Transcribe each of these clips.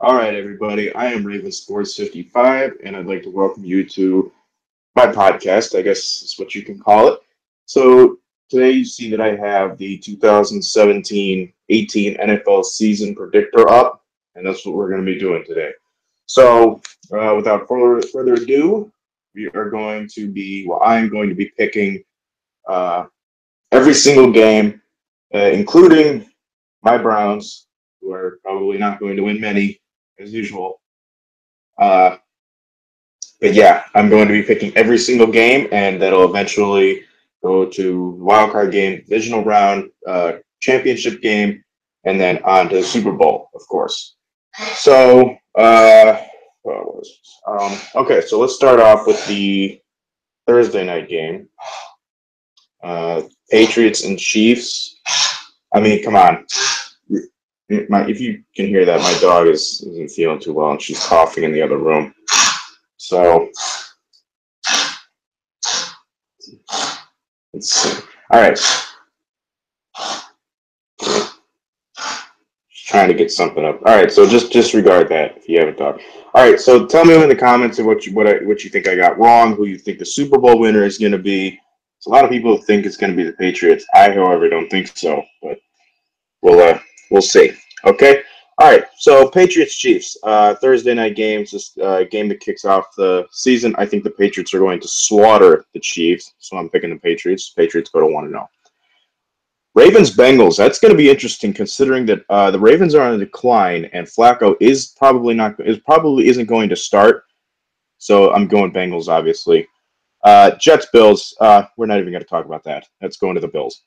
All right, everybody. I am Raven Sports 55, and I'd like to welcome you to my podcast, I guess is what you can call it. So today you see that I have the 2017-18 NFL season predictor up, and that's what we're going to be doing today. So without further ado, we are going to be, well, I'm going to be picking uh, every single game, including my Browns, who are probably not going to win many as usual. Uh, but yeah, I'm going to be picking every single game, and that'll eventually go to wildcard game, divisional round, championship game, and then on to the Super Bowl, of course. So, okay, so let's start off with the Thursday night game. Patriots and Chiefs. I mean, come on. If you can hear that, my dog isn't feeling too well, and she's coughing in the other room. So let's see. All right, just trying to get something up. All right, so just disregard that if you have a dog. All right, so tell me in the comments of what you think I got wrong, who you think the Super Bowl winner is going to be. So a lot of people think it's going to be the Patriots. I, however, don't think so, but we'll see. Okay. All right. So Patriots Chiefs Thursday night games. This game that kicks off the season. I think the Patriots are going to slaughter the Chiefs, so I'm picking the Patriots. Patriots go to 1-0. Ravens Bengals. That's going to be interesting considering that the Ravens are on a decline and Flacco probably isn't going to start. So I'm going Bengals, obviously. Jets Bills. We're not even going to talk about that. That's going to the Bills.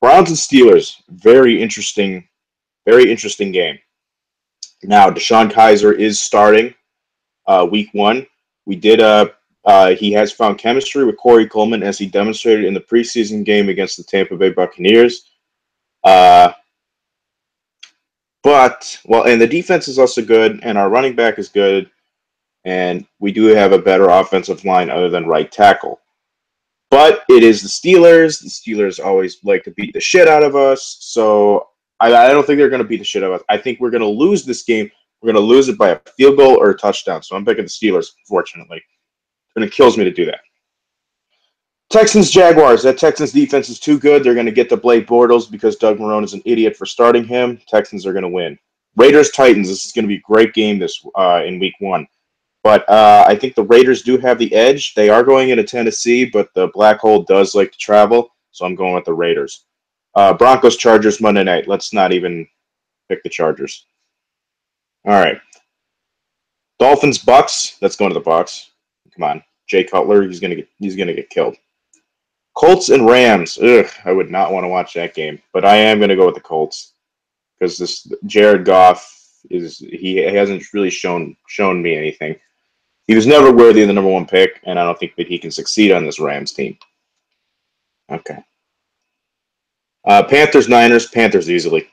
Browns and Steelers. Very interesting game. Now, Deshaun Kaiser is starting week one. We did he has found chemistry with Corey Coleman as he demonstrated in the preseason game against the Tampa Bay Buccaneers. Uh, and the defense is also good, and our running back is good, and we do have a better offensive line other than right tackle. But it is the Steelers. The Steelers always like to beat the shit out of us, so I don't think they're going to beat the shit out of us. I think we're going to lose this game. We're going to lose it by a field goal or a touchdown. So I'm picking the Steelers, unfortunately. And it kills me to do that. Texans Jaguars. That Texans defense is too good. They're going to get to Blake Bortles because Doug Marrone is an idiot for starting him. Texans are going to win. Raiders Titans. This is going to be a great game this in week one. But I think the Raiders do have the edge. They are going into Tennessee, but the Black Hole does like to travel, so I'm going with the Raiders. Broncos Chargers Monday night. Let's not even pick the Chargers. All right. Dolphins Bucks. Let's go to the Bucks. Come on, Jay Cutler. He's gonna get killed. Colts and Rams. Ugh, I would not want to watch that game, but I am gonna go with the Colts because this Jared Goff he hasn't really shown me anything. He was never worthy of the number one pick, and I don't think that he can succeed on this Rams team. Okay. Panthers Niners. Panthers easily.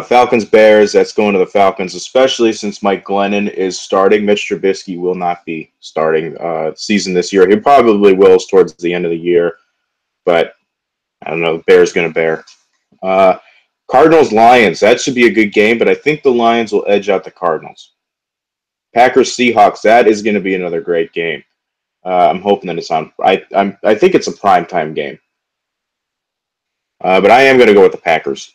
Falcons Bears. That's going to the Falcons, especially since Mike Glennon is starting. Mitch Trubisky will not be starting season this year. He probably will towards the end of the year, but I don't know. The Bears going to bear. Uh, Cardinals Lions. That should be a good game, but I think the Lions will edge out the Cardinals. Packers Seahawks. That is going to be another great game. I'm hoping that it's on. I think it's a prime time game, but I am going to go with the Packers.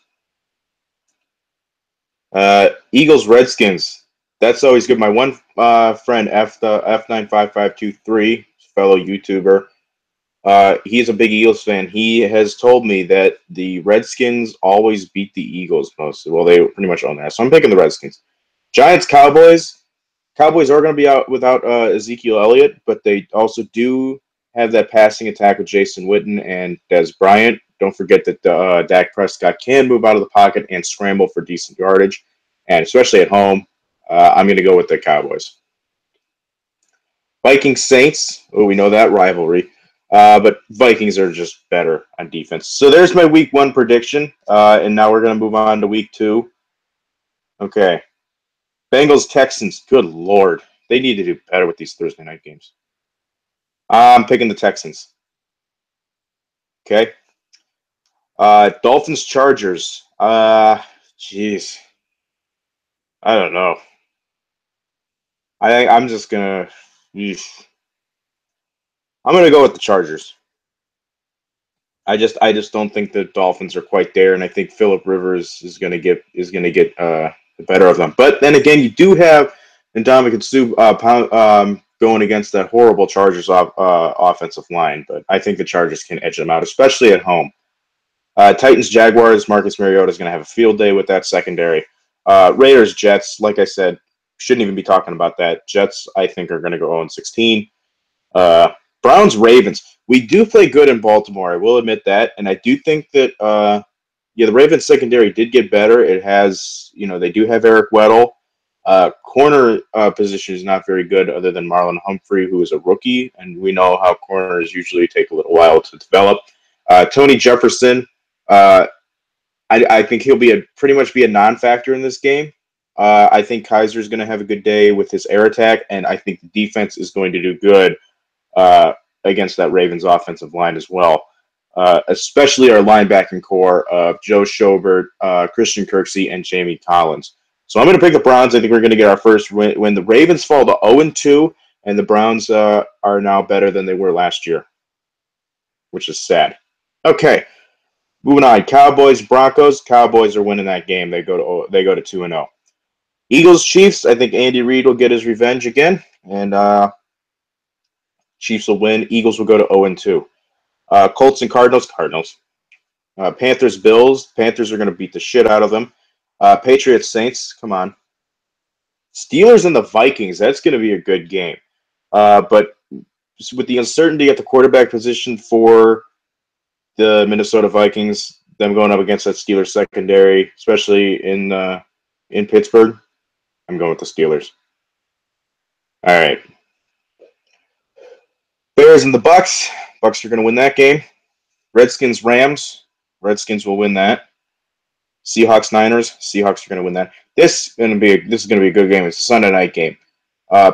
Eagles Redskins. That's always good. My one friend F95523, fellow YouTuber. He's a big Eagles fan. He has told me that the Redskins always beat the Eagles most. Well, they pretty much own that. So I'm picking the Redskins. Giants Cowboys. Cowboys are going to be out without Ezekiel Elliott, but they also do have that passing attack with Jason Witten and Des Bryant. Don't forget that Dak Prescott can move out of the pocket and scramble for decent yardage, and especially at home, I'm going to go with the Cowboys. Vikings Saints. Oh, we know that rivalry. But Vikings are just better on defense. So there's my week one prediction. And now we're going to move on to week two. Okay. Bengals Texans. Good Lord. They need to do better with these Thursday night games. I'm picking the Texans. Okay. Dolphins Chargers. Jeez. I don't know. I'm just gonna. I'm gonna go with the Chargers. I just don't think the Dolphins are quite there, and I think Philip Rivers is gonna get the better of them. But then again, you do have Ndamukong Suh going against that horrible Chargers offensive line. But I think the Chargers can edge them out, especially at home. Titans Jaguars. Marcus Mariota is going to have a field day with that secondary. Raiders Jets. Like I said, shouldn't even be talking about that. Jets, I think, are going to go 0-16. Uh, Browns Ravens. We do play good in Baltimore. I will admit that, and I do think that the Ravens secondary did get better. It has, they do have Eric Weddle. Corner position is not very good, other than Marlon Humphrey, who is a rookie, and we know how corners usually take a little while to develop. Tony Jefferson. Uh, I think he'll pretty much be a non-factor in this game. I think Kaiser's going to have a good day with his air attack, and I think the defense is going to do good uh, against that Ravens offensive line as well. Especially our linebacking core of Joe Schobert, Christian Kirksey, and Jamie Collins. So I'm going to pick the Browns. I think we're going to get our first win. When the Ravens fall to 0-2, and the Browns are now better than they were last year, which is sad. Okay, moving on. Cowboys, Broncos. Cowboys are winning that game. They go to 2-0. Eagles, Chiefs. I think Andy Reid will get his revenge again, and Chiefs will win. Eagles will go to 0-2. Colts and Cardinals. Cardinals. Panthers, Bills. Panthers are going to beat the shit out of them. Patriots, Saints. Come on. Steelers and the Vikings. That's going to be a good game. But with the uncertainty at the quarterback position for the Minnesota Vikings, them going up against that Steelers secondary, especially in Pittsburgh, I'm going with the Steelers. All right. Bears and the Bucks. Bucks are going to win that game. Redskins, Rams. Redskins will win that. Seahawks, Niners. Seahawks are going to win that. This is going to be a good game. It's a Sunday night game.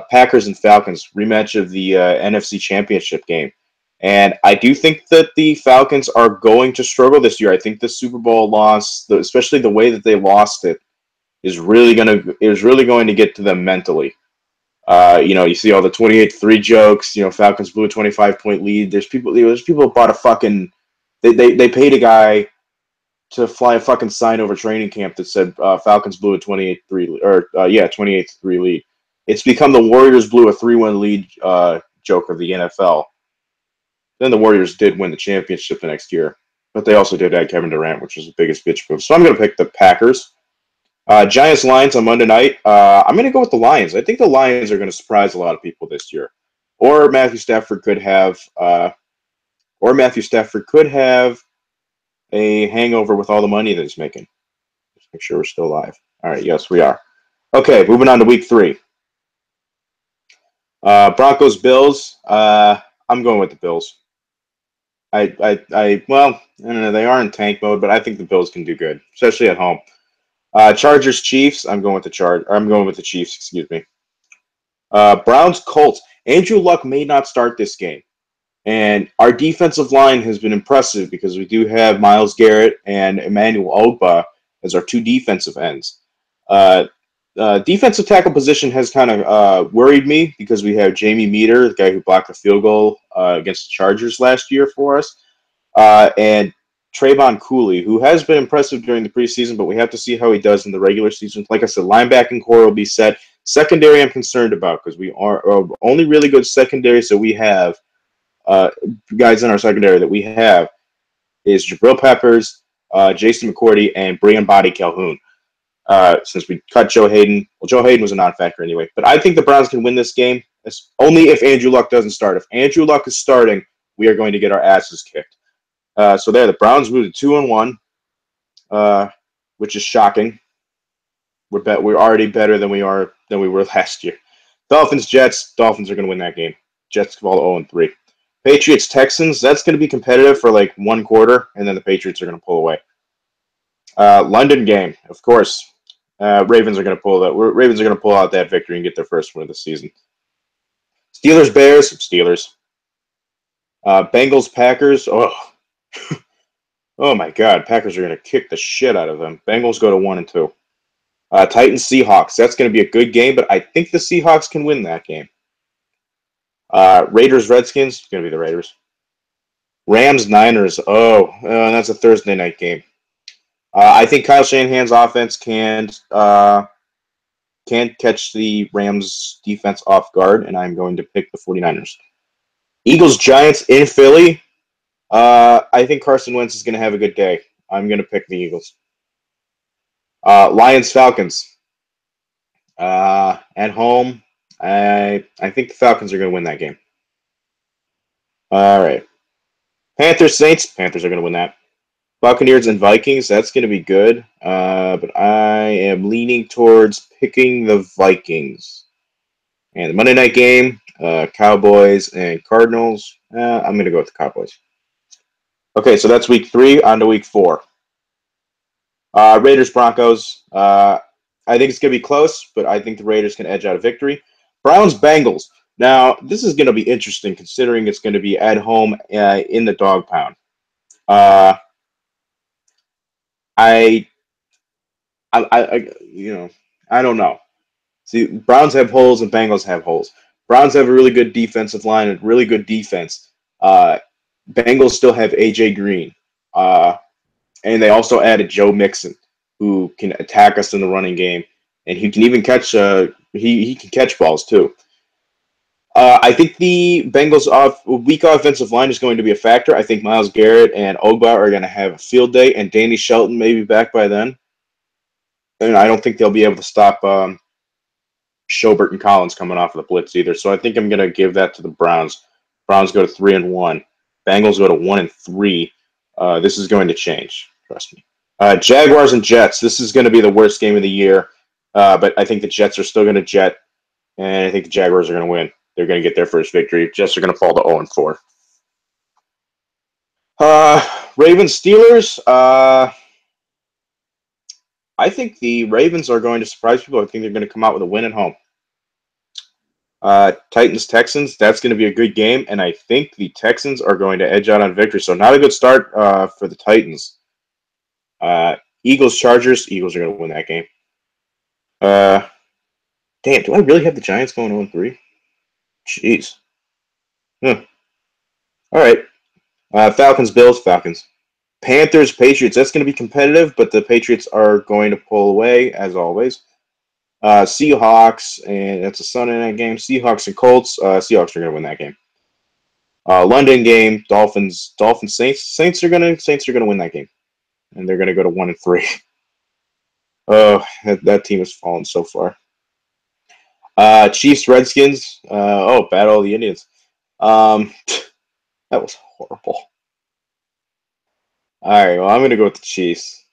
Packers and Falcons, rematch of the NFC Championship game. And I do think that the Falcons are going to struggle this year. I think the Super Bowl loss, especially the way that they lost it, is really going to get to them mentally. You see all the 28-3 jokes. Falcons blew a 25-point lead. There's people who bought a fucking. They paid a guy to fly a fucking sign over training camp that said Falcons blew a 28-3 28-3 lead. It's become the Warriors blew a 3-1 lead joke of the NFL. Then the Warriors did win the championship the next year, but they also did add Kevin Durant, which was the biggest bitch move. So I'm going to pick the Packers. Giants Lions on Monday night. I'm going to go with the Lions. I think the Lions are going to surprise a lot of people this year. Or Matthew Stafford could have a hangover with all the money that he's making. Just make sure we're still alive. All right, yes, we are. Okay, moving on to week 3. Broncos Bills. I'm going with the Bills. Well, I don't know, they are in tank mode, but I think the Bills can do good, especially at home. Chargers Chiefs. I'm going with the Chiefs. Excuse me. Browns Colts. Andrew Luck may not start this game, and our defensive line has been impressive because we do have Myles Garrett and Emmanuel Ogbah as our 2 defensive ends. Defensive tackle position has kind of worried me because we have Jamie Meter, the guy who blocked the field goal against the Chargers last year for us, and Trayvon Cooley, who has been impressive during the preseason, but we have to see how he does in the regular season. Like I said, linebacking core will be set. Secondary I'm concerned about because we are only really good secondaries that we have, guys in our secondary that we have, is Jabril Peppers, Jason McCourty, and Brian Body Calhoun. Since we cut Joe Hayden. Well, Joe Hayden was a non-factor anyway. But I think the Browns can win this game. It's only if Andrew Luck doesn't start. If Andrew Luck is starting, we are going to get our asses kicked. So there, the Browns moved to 2-1, which is shocking. We're already better than we were last year. Dolphins, Jets. Dolphins are going to win that game. Jets fall 0-3. Patriots, Texans. That's going to be competitive for like one quarter, and then the Patriots are going to pull away. London game, of course. Ravens are going to pull out that victory and get their first win of the season. Steelers, Bears. Steelers. Bengals, Packers. Oh, oh my God! Packers are going to kick the shit out of them. Bengals go to 1-2. Titans Seahawks. That's going to be a good game, but I think the Seahawks can win that game. Raiders Redskins. Going to be the Raiders. Rams Niners. That's a Thursday night game. I think Kyle Shanahan's offense can catch the Rams defense off guard, and I'm going to pick the 49ers. Eagles Giants in Philly. I think Carson Wentz is going to have a good day. I'm going to pick the Eagles. Lions Falcons. At home, I think the Falcons are going to win that game. All right. Panthers Saints. Panthers are going to win that. Buccaneers and Vikings. That's going to be good. But I am leaning towards picking the Vikings. And the Monday night game, Cowboys and Cardinals. I'm going to go with the Cowboys. Okay, so that's week 3. On to week 4. Raiders Broncos. I think it's going to be close, but I think the Raiders can edge out a victory. Browns Bengals. Now, this is going to be interesting considering it's going to be at home in the dog pound. I don't know. See, Browns have holes and Bengals have holes. Browns have a really good defensive line and really good defense. Bengals still have AJ Green, and they also added Joe Mixon, who can attack us in the running game, and he can even catch. He can catch balls too. I think the Bengals' weak offensive line is going to be a factor. I think Myles Garrett and Ogba are going to have a field day, and Danny Shelton may be back by then. And I don't think they'll be able to stop Schobert and Collins coming off of the blitz either. So I think I'm going to give that to the Browns. Browns go to 3-1. Bengals go to 1-3. This is going to change. Trust me. Jaguars and Jets. This is going to be the worst game of the year. But I think the Jets are still going to jet, and I think the Jaguars are going to win. They're going to get their first victory. Jets are going to fall to 0-4. Ravens Steelers. I think the Ravens are going to surprise people. I think they're going to come out with a win at home. Titans Texans. That's going to be a good game, and I think the Texans are going to edge out on victory. So not a good start for the Titans. Eagles Chargers. Eagles are going to win that game. Damn, do I really have the Giants going 0-3? Jeez. All right. Falcons, Bills, Falcons. Panthers, Patriots. That's going to be competitive, but the Patriots are going to pull away, as always. Seahawks, and that's a Sunday night game. Seahawks and Colts. Seahawks are going to win that game. London game, Dolphins, Saints. Saints are going to win that game, and they're going to go to 1-3. Oh, that team has fallen so far. Chiefs, Redskins. Battle of the Indians. That was horrible. All right, well, I'm going to go with the Chiefs.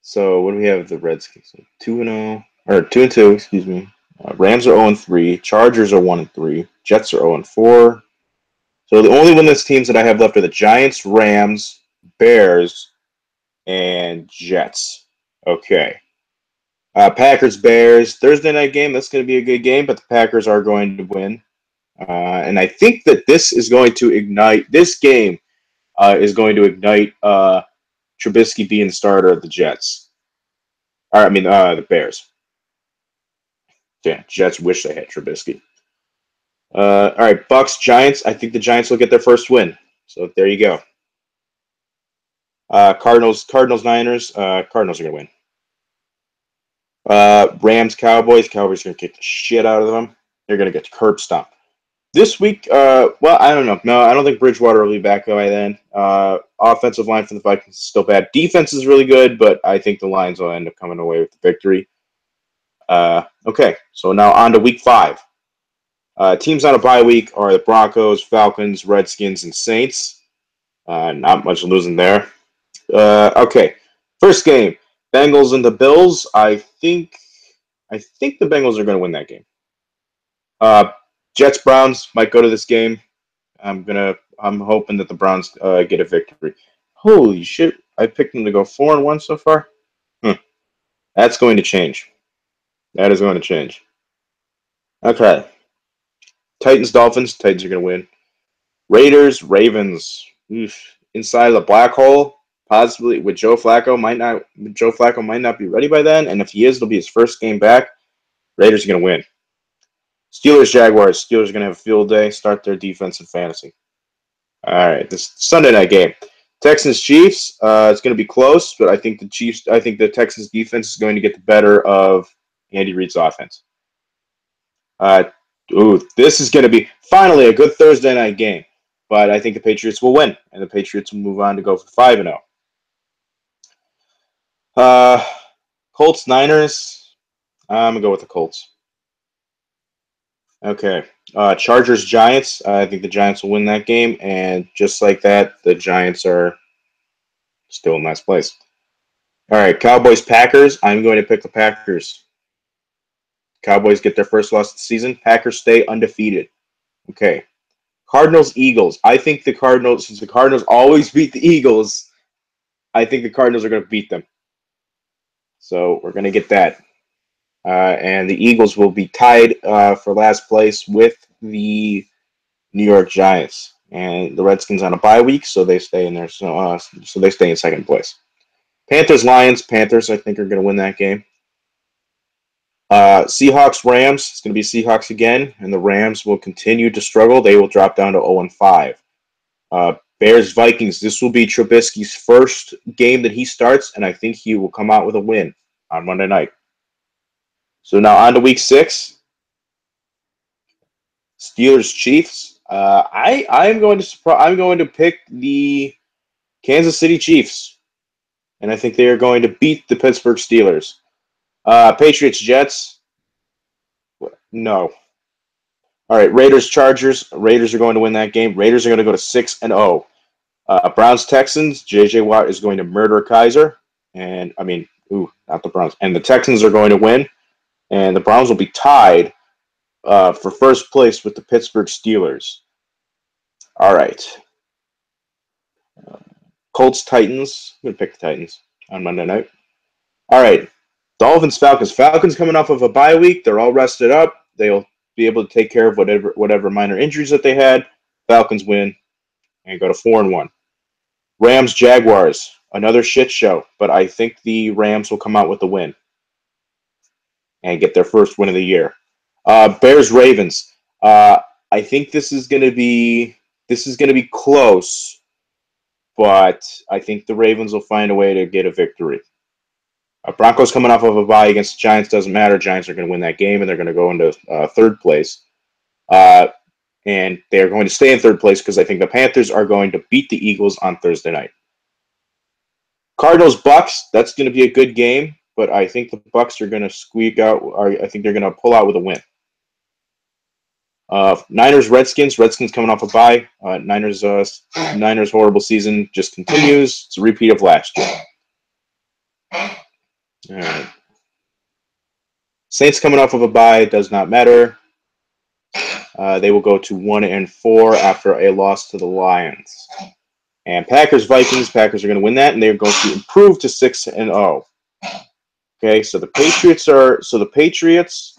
So what do we have? The Redskins 2-0 or 2-2, excuse me. Rams are 0-3. Chargers are 1-3. Jets are 0-4. So the only winless teams that I have left are the Giants, Rams, Bears, and Jets. Okay. Packers, Bears, Thursday night game. That's going to be a good game, but the Packers are going to win. And I think that this is going to ignite. This game is going to ignite Trubisky being the starter of the Jets. The Bears. Yeah, Jets wish they had Trubisky. All right, Bucks, Giants. I think the Giants will get their first win. So there you go. Cardinals, Niners. Cardinals are going to win. Rams, Cowboys. Cowboys are going to kick the shit out of them. They're going to get curb stomped. This week, I don't know. No, I don't think Bridgewater will be back by then. Offensive line for the Vikings is still bad. Defense is really good, but I think the Lions will end up coming away with the victory. Okay, so now on to week 5. Teams on a bye week are the Broncos, Falcons, Redskins, and Saints. Not much losing there. Okay, first game, Bengals and the Bills. I think the Bengals are going to win that game. Jets Browns might go to this game. I'm hoping that the Browns get a victory. Holy shit! I picked them to go 4-1 so far. That's going to change. That is going to change. Okay. Titans Dolphins. Titans are going to win. Raiders Ravens. Oof. Inside the black hole. possibly with Joe Flacco might not be ready by then, and if he is, it'll be his first game back. Raiders are going to win. Steelers Jaguars. Steelers are going to have a field day. Start their defense in fantasy. All right, this Sunday night game. Texans Chiefs. It's going to be close, but I think the Texans defense is going to get the better of Andy Reid's offense. This is going to be finally a good Thursday night game, but I think the Patriots will win, and the Patriots will move on to go for 5-0. Colts Niners. I'm gonna go with the Colts. Okay. Chargers Giants. I think the Giants will win that game, and just like that, the Giants are still in last place. All right, Cowboys Packers. I'm going to pick the Packers. Cowboys get their first loss of the season. Packers stay undefeated. Okay. Cardinals Eagles. I think the Cardinals, since the Cardinals always beat the Eagles, I think the Cardinals are going to beat them. So we're going to get that. And the Eagles will be tied for last place with the New York Giants. And the Redskins on a bye week, so they stay in there. So they stay in second place. Panthers Lions. Panthers, I think, are going to win that game. Seahawks Rams. It's going to be Seahawks again, and the Rams will continue to struggle. They will drop down to 0-5. Bears Vikings. This will be Trubisky's first game that he starts, and I think he will come out with a win on Monday night. So now on to week 6. Steelers Chiefs. I'm going to pick the Kansas City Chiefs, and I think they are going to beat the Pittsburgh Steelers. Patriots Jets. No. All right, Raiders Chargers. Raiders are going to win that game. Raiders are going to go to 6-0. Browns Texans. J.J. Watt is going to murder Kaiser, and not the Browns. And the Texans are going to win, and the Browns will be tied for first place with the Pittsburgh Steelers. All right. Colts Titans. I'm going to pick the Titans on Monday night. All right. Dolphins Falcons. Falcons coming off of a bye week. They're all rested up. They'll be able to take care of whatever minor injuries that they had. Falcons win and go to 4-1. Rams Jaguars. Another shit show, but I think the Rams will come out with the win and get their first win of the year. Bears Ravens. I think this is going to be close, but I think the Ravens will find a way to get a victory. Broncos coming off of a bye against the Giants. Doesn't matter. Giants are going to win that game, and they're going to go into third place. And they're going to stay in third place because I think the Panthers are going to beat the Eagles on Thursday night. Cardinals Bucks. That's going to be a good game, but I think the Bucks are going to squeak out. I think they're going to pull out with a win. Niners Redskins. Redskins coming off a bye. Niners horrible season just continues. It's a repeat of last year. All right. Saints coming off of a bye. Does not matter. They will go to 1-4 after a loss to the Lions. And Packers Vikings. Packers are going to win that, and they're going to improve to 6-0. Okay, so the Patriots are. So the Patriots.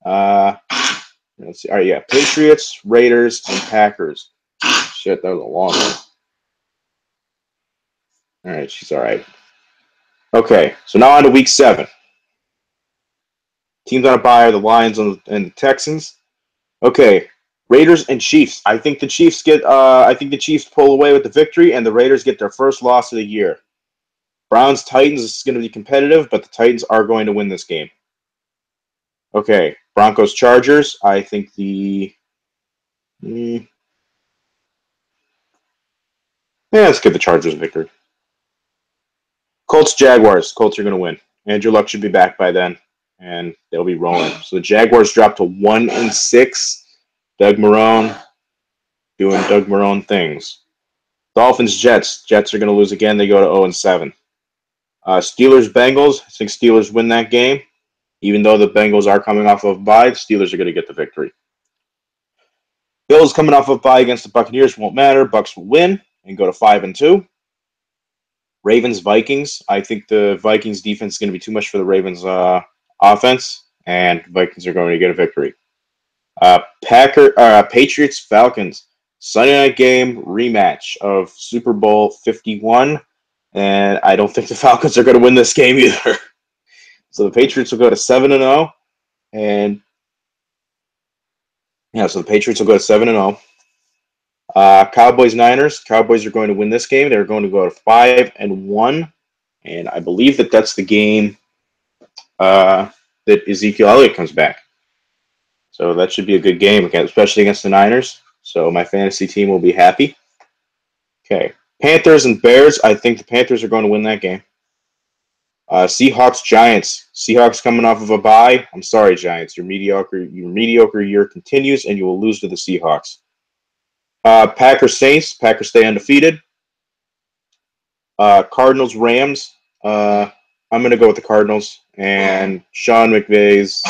Let's see. All right, yeah. Patriots, Raiders, and Packers. Shit, that was a long one. All right, she's all right. Okay, so now on to week 7. Teams on a bye are the Lions and the Texans. Okay, Raiders and Chiefs. I think the Chiefs pull away with the victory, and the Raiders get their first loss of the year. Browns Titans is going to be competitive, but the Titans are going to win this game. Okay, Broncos Chargers. I think let's give the Chargers a victory. Colts Jaguars. Colts are going to win. Andrew Luck should be back by then, and they'll be rolling. So the Jaguars drop to 1-6. Doug Marrone doing Doug Marrone things. Dolphins Jets. Jets are going to lose again. They go to 0-7. Steelers Bengals. I think Steelers win that game. Even though the Bengals are coming off of a bye, the Steelers are going to get the victory. Bills coming off of a bye against the Buccaneers won't matter. Bucks will win and go to 5-2. Ravens Vikings. I think the Vikings defense is going to be too much for the Ravens offense, and Vikings are going to get a victory. Patriots Falcons. Sunday night game rematch of Super Bowl 51 and I don't think the Falcons are going to win this game either. So the Patriots will go to 7-0, and yeah, so the Patriots will go to 7-0. Cowboys Niners. Cowboys are going to win this game. They're going to go to 5-1, and I believe that that's the game that Ezekiel Elliott comes back. So that should be a good game, especially against the Niners. So my fantasy team will be happy. Okay, Panthers and Bears. I think the Panthers are going to win that game. Seahawks Giants. Seahawks coming off of a bye. I'm sorry, Giants. Your mediocre year continues, and you will lose to the Seahawks. Packers Saints. Packers stay undefeated. Cardinals Rams. I'm going to go with the Cardinals, and Sean McVay's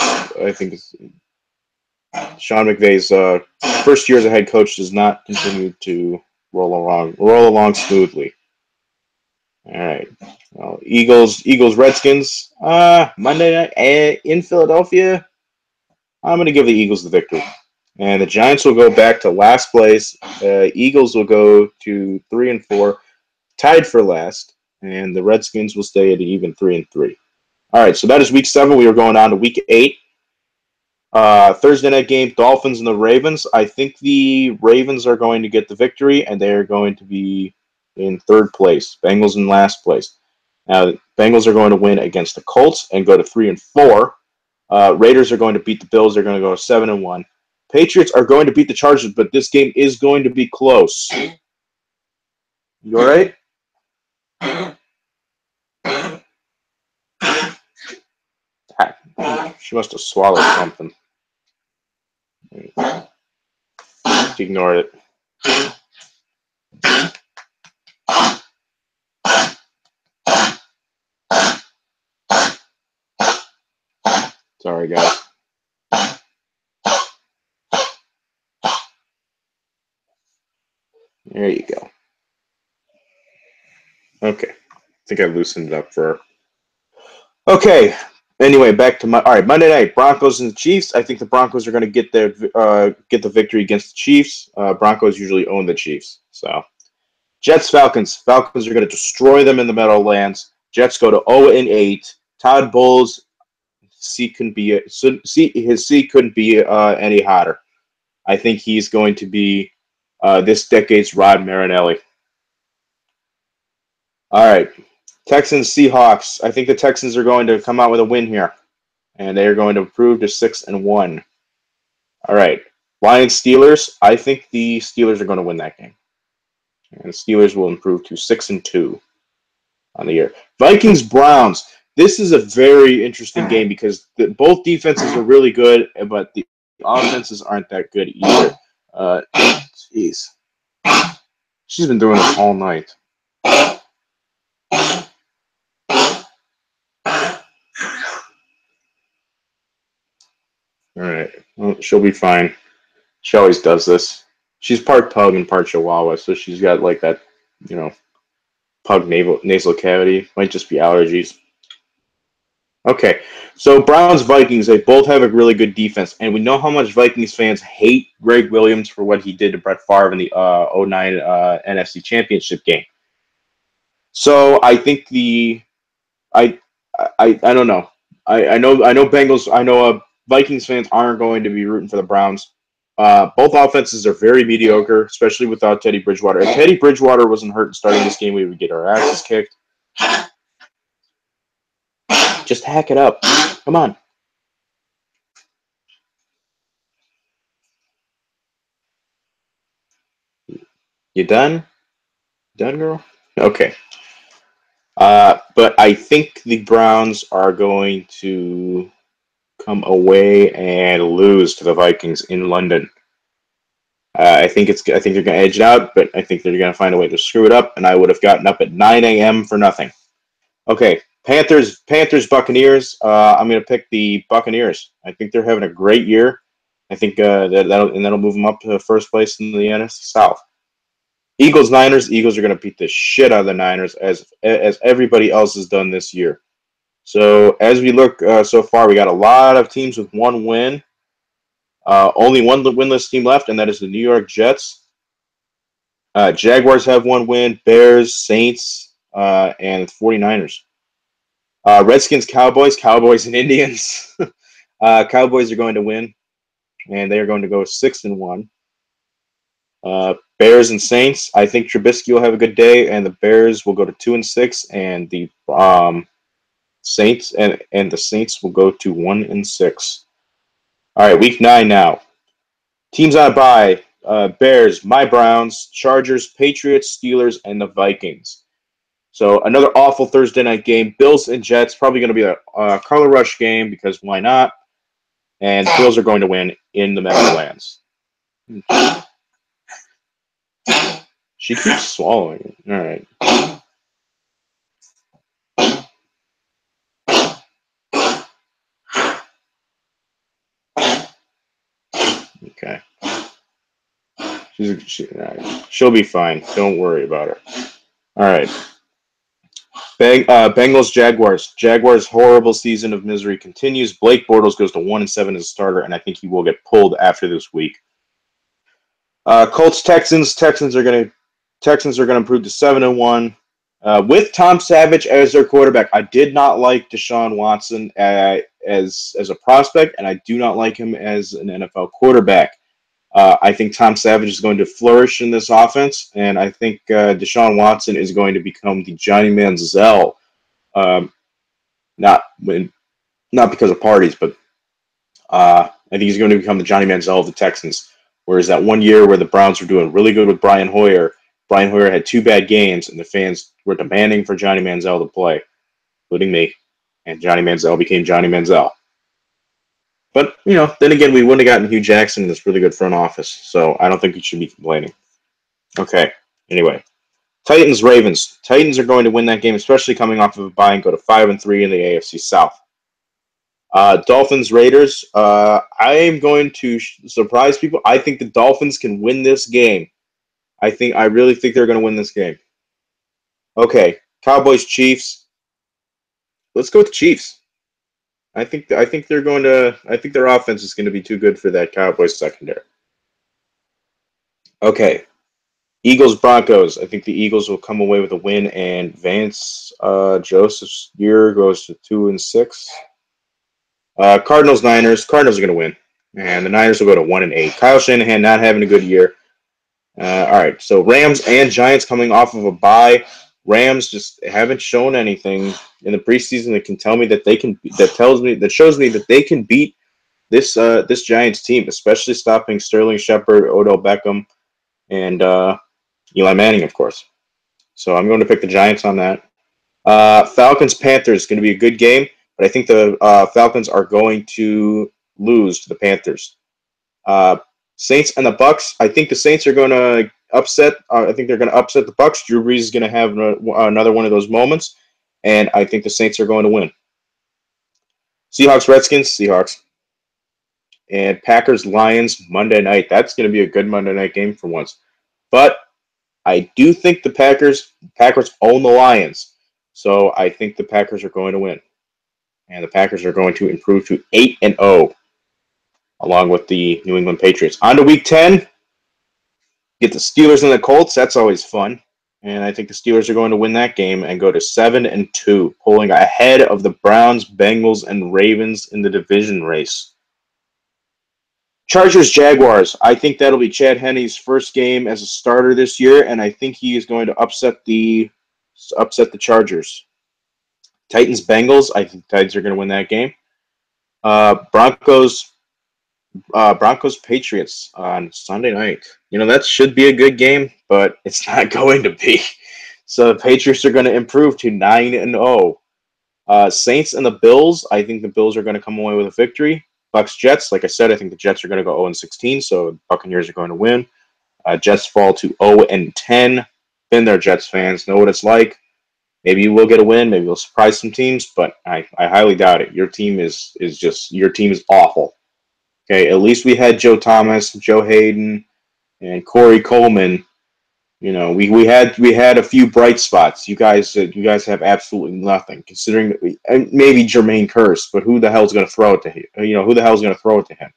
first year as a head coach does not continue to roll along smoothly. All right. Well, Eagles, Redskins. Monday night in Philadelphia. I'm going to give the Eagles the victory, and the Giants will go back to last place. Eagles will go to 3-4, tied for last, and the Redskins will stay at an even 3-3. All right. So that is week 7. We are going on to week 8. Thursday night game, Dolphins and the Ravens. I think the Ravens are going to get the victory, and they are going to be in 3rd place. Bengals in last place. Now, Bengals are going to win against the Colts and go to 3-4. Raiders are going to beat the Bills. They're going to go 7-1. Patriots are going to beat the Chargers, but this game is going to be close. You all right? She must have swallowed something. She ignored it. Sorry, guys. There you go. Okay. I think I loosened it up for her. Okay. Anyway, back to Monday night, Broncos and the Chiefs. I think the Broncos are going to get the victory against the Chiefs. Broncos usually own the Chiefs. So, Jets, Falcons. Falcons are going to destroy them in the Meadowlands. Jets go to 0-8. Todd Bowles' seat couldn't be any hotter. I think he's going to be this decade's Rod Marinelli. All right. Texans, Seahawks. I think the Texans are going to come out with a win here, and they are going to improve to 6-1. All right. Lions, Steelers. I think the Steelers are going to win that game, and the Steelers will improve to 6-2 on the year. Vikings, Browns. This is a very interesting game because both defenses are really good, but the offenses aren't that good either. Jeez. She's been doing this all night. All right. Well, she'll be fine. She always does this. She's part pug and part chihuahua, so she's got like that, pug nasal cavity. Might just be allergies. Okay. So Browns, Vikings, they both have a really good defense, and we know how much Vikings fans hate Greg Williams for what he did to Brett Favre in the 2009 NFC Championship game. So I think I don't know. I know Bengals. I know Vikings fans aren't going to be rooting for the Browns. Both offenses are very mediocre, especially without Teddy Bridgewater. If Teddy Bridgewater wasn't hurt starting this game, we would get our asses kicked. Just hack it up. Come on. You done? Done, girl? Okay. But I think the Browns are going to come away and lose to the Vikings in London. I think they're going to edge it out, but I think they're going to find a way to screw it up, and I would have gotten up at 9 a.m. for nothing. Okay, Panthers, Buccaneers. I'm going to pick the Buccaneers. I think they're having a great year. I think that'll move them up to first place in the NFC South. Eagles, Niners. Eagles are going to beat the shit out of the Niners as everybody else has done this year. So as we look so far, we got a lot of teams with one win. Only one winless team left, and that is the New York Jets. Jaguars have one win. Bears, Saints, and 49ers. Redskins, Cowboys, and Indians. Cowboys are going to win, and they are going to go 6-1. Bears and Saints. I think Trubisky will have a good day, and the Bears will go to 2-6, and the Saints and the Saints will go to 1-6. All right, week 9 now. Teams on a bye: Bears, my Browns, Chargers, Patriots, Steelers, and the Vikings. So another awful Thursday night game. Bills and Jets, probably going to be a Carla Rush game because why not? And Bills are going to win in the Meadowlands. She keeps swallowing it. All right. Okay. She'll be fine. Don't worry about her. All right. Bengals, Jaguars. Jaguars' horrible season of misery continues. Blake Bortles goes to 1-7 as a starter, and I think he will get pulled after this week. Colts, Texans. Texans are going to improve to 7-1 with Tom Savage as their quarterback. I did not like Deshaun Watson as a prospect, and I do not like him as an NFL quarterback. I think Tom Savage is going to flourish in this offense, and I think Deshaun Watson is going to become the Johnny Manziel. Not because of parties, but I think he's going to become the Johnny Manziel of the Texans. Whereas that one year where the Browns were doing really good with Brian Hoyer had 2 bad games, and the fans were demanding for Johnny Manziel to play, including me, and Johnny Manziel became Johnny Manziel. But, then again, we wouldn't have gotten Hugh Jackson in this really good front office, so I don't think he should be complaining. Okay, anyway. Titans, Ravens. Titans are going to win that game, especially coming off of a bye and go to 5-3 in the AFC South. Dolphins, Raiders. I am going to surprise people. I think the Dolphins can win this game. I really think they're going to win this game. Okay, Cowboys, Chiefs. Let's go with the Chiefs. I think they're going to. I think their offense is going to be too good for that Cowboys secondary. Okay, Eagles, Broncos. I think the Eagles will come away with a win, and Vance Joseph's year goes to 2-6. Cardinals, Niners. Cardinals are going to win, and the Niners will go to 1-8. Kyle Shanahan not having a good year. All right, so Rams and Giants coming off of a bye. Rams just haven't shown anything in the preseason that can tell me that they can. That shows me that they can beat this Giants team, especially stopping Sterling Shepard, Odell Beckham, and Eli Manning, of course. So I'm going to pick the Giants on that. Falcons, Panthers, going to be a good game, but I think the Falcons are going to lose to the Panthers. Saints and the Bucks. I think the Saints are going to upset. I think they're going to upset the Bucks. Drew Brees is going to have another one of those moments, and I think the Saints are going to win. Seahawks, Redskins, Seahawks, and Packers, Lions, Monday night. That's going to be a good Monday night game for once. But I do think the Packers own the Lions, so I think the Packers are going to win, and the Packers are going to improve to 8-0. Along with the New England Patriots. On to Week 10. Get the Steelers and the Colts. That's always fun. And I think the Steelers are going to win that game and go to 7-2, pulling ahead of the Browns, Bengals, and Ravens in the division race. Chargers, Jaguars. I think that'll be Chad Henne's first game as a starter this year, and I think he is going to upset the Chargers. Titans, Bengals. I think the Titans are going to win that game. Broncos Patriots on Sunday night. That should be a good game, but it's not going to be. So the Patriots are going to improve to 9-0. Saints and the Bills. I think the Bills are going to come away with a victory. Bucks Jets. Like I said, I think the Jets are going to go 0-16. So the Buccaneers are going to win. Jets fall to 0-10. Been there, Jets fans. Know what it's like. Maybe you will get a win. Maybe you'll surprise some teams, but I highly doubt it. Your team is awful. Okay, at least we had Joe Thomas, Joe Hayden, and Corey Coleman. We had a few bright spots. You guys have absolutely nothing. Considering that maybe Jermaine Kearse, but who the hell's going to throw it to him? Who the hell's going to throw it to him?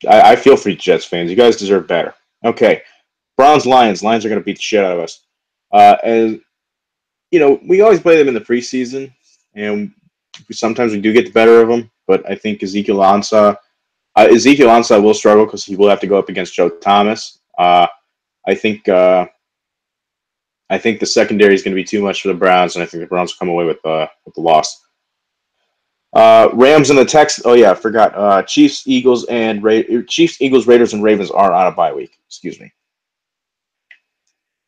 I feel for you Jets fans. You guys deserve better. Okay, Browns, Lions. Lions are going to beat the shit out of us. And we always play them in the preseason, and sometimes we do get the better of them. But I think Ezekiel Ansah will struggle because he will have to go up against Joe Thomas. I think I think the secondary is going to be too much for the Browns, and I think the Browns will come away with the loss. Rams and the Texans. Oh yeah, I forgot. Chiefs, Eagles, Chiefs, Eagles, Raiders, and Ravens are on a bye week. Excuse me.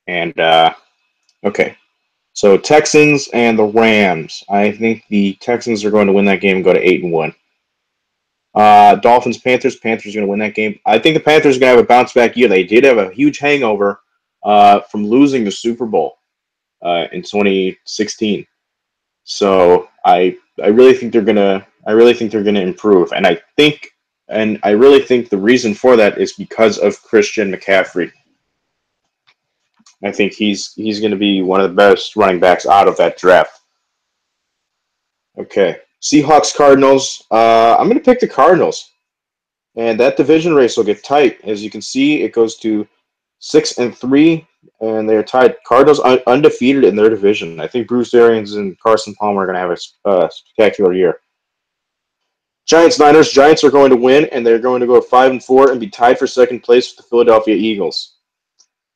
And okay, so Texans and the Rams. I think the Texans are going to win that game and go to 8-1. Dolphins, Panthers. Panthers are going to win that game. I think the Panthers are going to have a bounce back year. They did have a huge hangover from losing the Super Bowl in 2016. So I really think they're gonna improve, and I really think the reason for that is because of Christian McCaffrey. I think he's going to be one of the best running backs out of that draft. Okay, Seahawks, Cardinals. I'm going to pick the Cardinals, and that division race will get tight. As you can see, it goes to 6-3, and they're tied. Cardinals undefeated in their division. I think Bruce Arians and Carson Palmer are going to have a spectacular year. Giants, Niners. Giants are going to win, and they're going to go 5-4 and be tied for second place with the Philadelphia Eagles.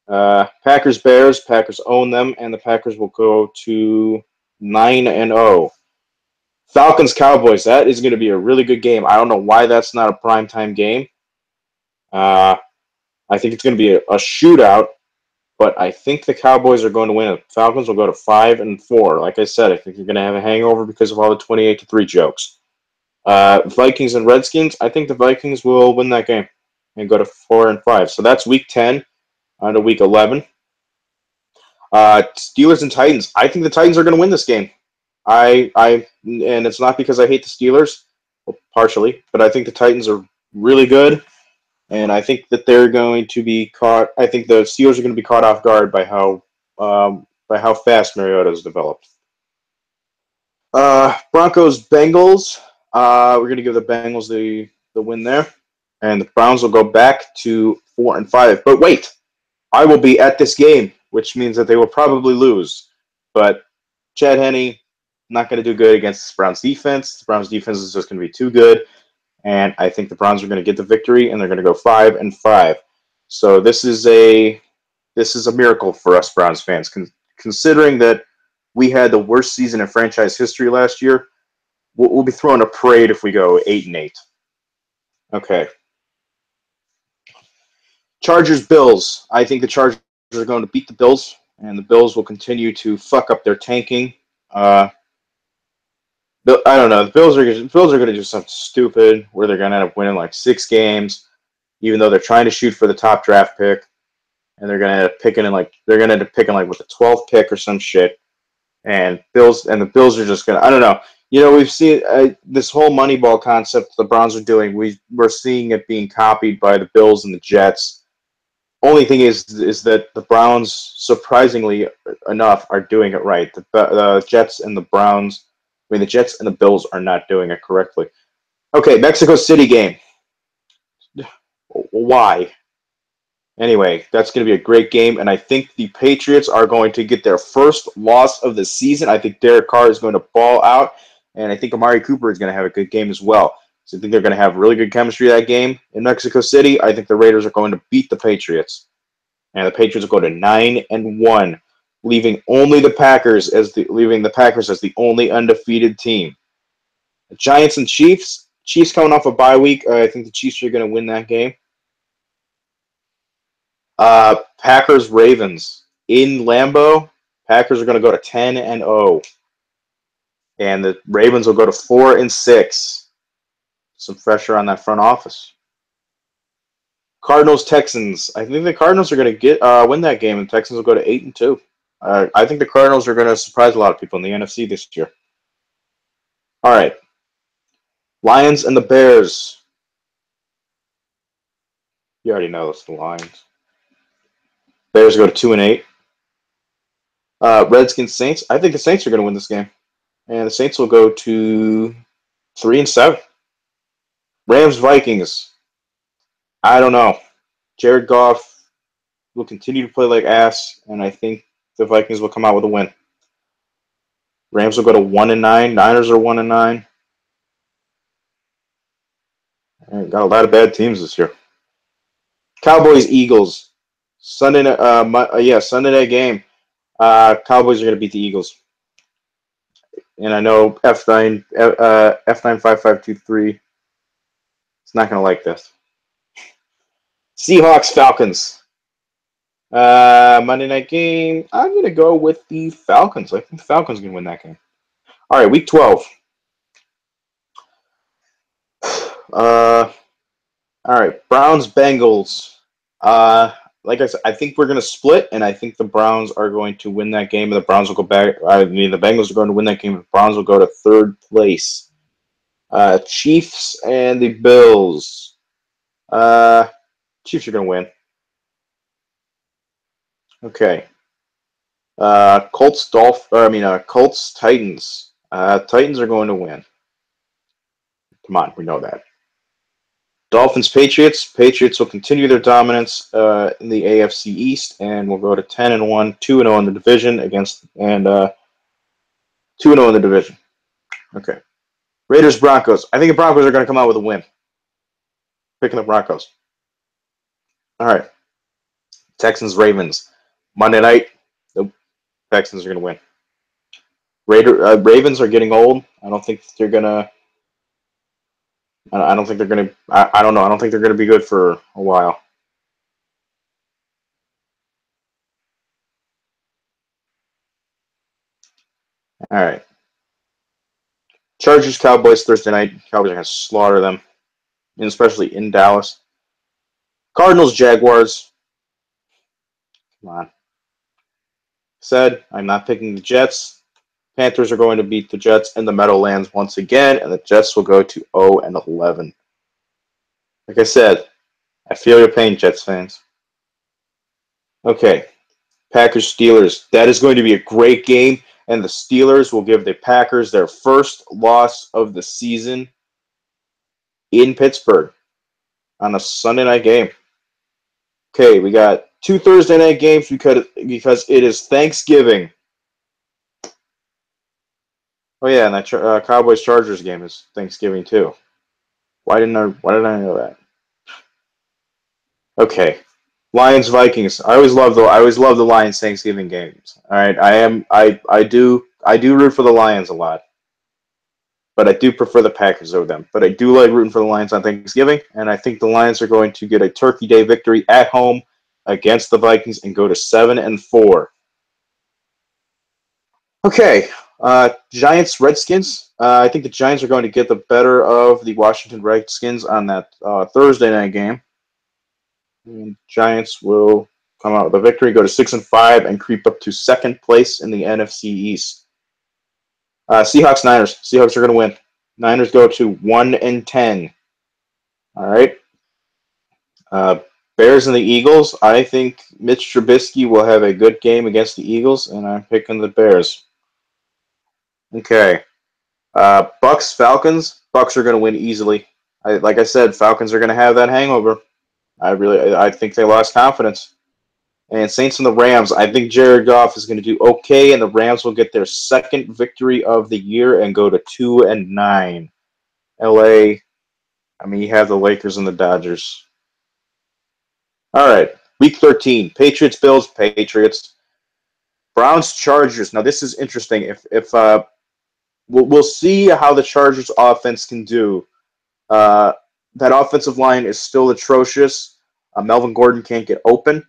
Packers, Bears. Packers own them, and the Packers will go to 9-0. Falcons, Cowboys. That is going to be a really good game. I don't know why that's not a primetime game. I think it's going to be a shootout, but I think the Cowboys are going to win. The Falcons will go to 5-4. Like I said, I think they're going to have a hangover because of all the 28-3 jokes. Vikings and Redskins. I think the Vikings will win that game and go to 4-5. So that's week 10 on to week 11. Steelers and Titans. I think the Titans are going to win this game. And it's not because I hate the Steelers, well, partially, but I think the Titans are really good, and I think that they're going to be caught. I think the Steelers are going to be caught off guard by how fast Mariota has developed. Broncos, Bengals. We're going to give the Bengals the win there, and the Browns will go back to 4-5. But wait, I will be at this game, which means that they will probably lose. But Chad Henne not going to do good against the Browns defense. The Browns defense is just going to be too good, and I think the Browns are going to get the victory, and they're going to go 5-5. So this is a miracle for us Browns fans, considering that we had the worst season in franchise history last year. We'll be throwing a parade if we go 8-8. Okay. Chargers, Bills. I think the Chargers are going to beat the Bills, and the Bills will continue to fuck up their tanking. I don't know. The Bills are going to do something stupid where they're going to end up winning like 6 games, even though they're trying to shoot for the top draft pick, and they're going to end up picking with the 12th pick or some shit. And the Bills are just going to, I don't know. We've seen this whole Moneyball concept the Browns are doing. We're seeing it being copied by the Bills and the Jets. Only thing is that the Browns, surprisingly enough, are doing it right. The Jets and the Browns, the Jets and the Bills are not doing it correctly. Okay, Mexico City game. Why? Anyway, that's going to be a great game, and I think the Patriots are going to get their first loss of the season. I think Derek Carr is going to ball out, and I think Amari Cooper is going to have a good game as well. So I think they're going to have really good chemistry that game in Mexico City. I think the Raiders are going to beat the Patriots, and the Patriots will go to 9-1, leaving the Packers as the only undefeated team. The Giants and Chiefs. Chiefs coming off a bye week. I think the Chiefs are going to win that game. Packers, Ravens. In Lambeau, Packers are going to go to 10-0. And the Ravens will go to 4-6. Some pressure on that front office. Cardinals, Texans. I think the Cardinals are going to win that game, and the Texans will go to 8-2. I think the Cardinals are going to surprise a lot of people in the NFC this year. All right. Lions and the Bears. You already know it's the Lions. Bears go to 2-8. Redskins, Saints. I think the Saints are going to win this game, and the Saints will go to 3-7. Rams, Vikings. I don't know. Jared Goff will continue to play like ass, and I think the Vikings will come out with a win. Rams will go to 1-9. Niners are 1-9. Got a lot of bad teams this year. Cowboys, Eagles. Sunday night game. Cowboys are going to beat the Eagles. And I know F95523 is not going to like this. Seahawks, Falcons. Monday night game. I'm going to go with the Falcons. I think the Falcons are going to win that game. All right, week 12. All right, Browns, Bengals. Like I said, I think we're going to split, and I think the Browns are going to win that game, and the Browns will go back. I mean, the Bengals are going to win that game, and the Browns will go to third place. Chiefs and the Bills. Chiefs are going to win. Okay. Colts, Titans. Titans are going to win. Come on, we know that. Dolphins, Patriots. Patriots will continue their dominance in the AFC East, and will go to 10-1, 2-0 in the division and 2-0 in the division. Okay. Raiders, Broncos. I think the Broncos are going to come out with a win. Picking the Broncos. All right. Texans, Ravens. Monday night, the Texans are going to win. Ravens are getting old. I don't think they're going to. I don't think they're going to. I don't know. I don't think they're going to be good for a while. All right. Chargers, Cowboys, Thursday night. Cowboys are going to slaughter them, and especially in Dallas. Cardinals, Jaguars. Come on. Said I'm not picking the Jets. Panthers are going to beat the Jets in the Meadowlands once again, and the Jets will go to 0-11. Like I said, I feel your pain, Jets fans. Okay, Packers, Steelers. That is going to be a great game, and the Steelers will give the Packers their first loss of the season in Pittsburgh on a Sunday night game. Okay, we got 2 Thursday night games because it is Thanksgiving. Oh yeah, and that Cowboys Chargers game is Thanksgiving too. Why did I know that? Okay, Lions Vikings. I always love the Lions Thanksgiving games. All right, I do root for the Lions a lot, but I do prefer the Packers over them. But I do like rooting for the Lions on Thanksgiving, and I think the Lions are going to get a Turkey Day victory at home against the Vikings and go to 7-4. Okay, Giants, Redskins. I think the Giants are going to get the better of the Washington Redskins on that Thursday night game. And Giants will come out with a victory, go to 6-5, and creep up to second place in the NFC East. Seahawks, Niners. Seahawks are going to win. Niners go to 1-10. All right. Bears and the Eagles. I think Mitch Trubisky will have a good game against the Eagles, and I'm picking the Bears. Okay. Bucks, Falcons. Bucks are going to win easily. Like I said, Falcons are going to have that hangover. I think they lost confidence. And Saints and the Rams. I think Jared Goff is going to do okay, and the Rams will get their second victory of the year and go to 2-9. LA. I mean, you have the Lakers and the Dodgers. All right. Week 13. Patriots, Bills, Patriots. Browns, Chargers. Now, this is interesting. We'll see how the Chargers offense can do. That offensive line is still atrocious. Melvin Gordon can't get open.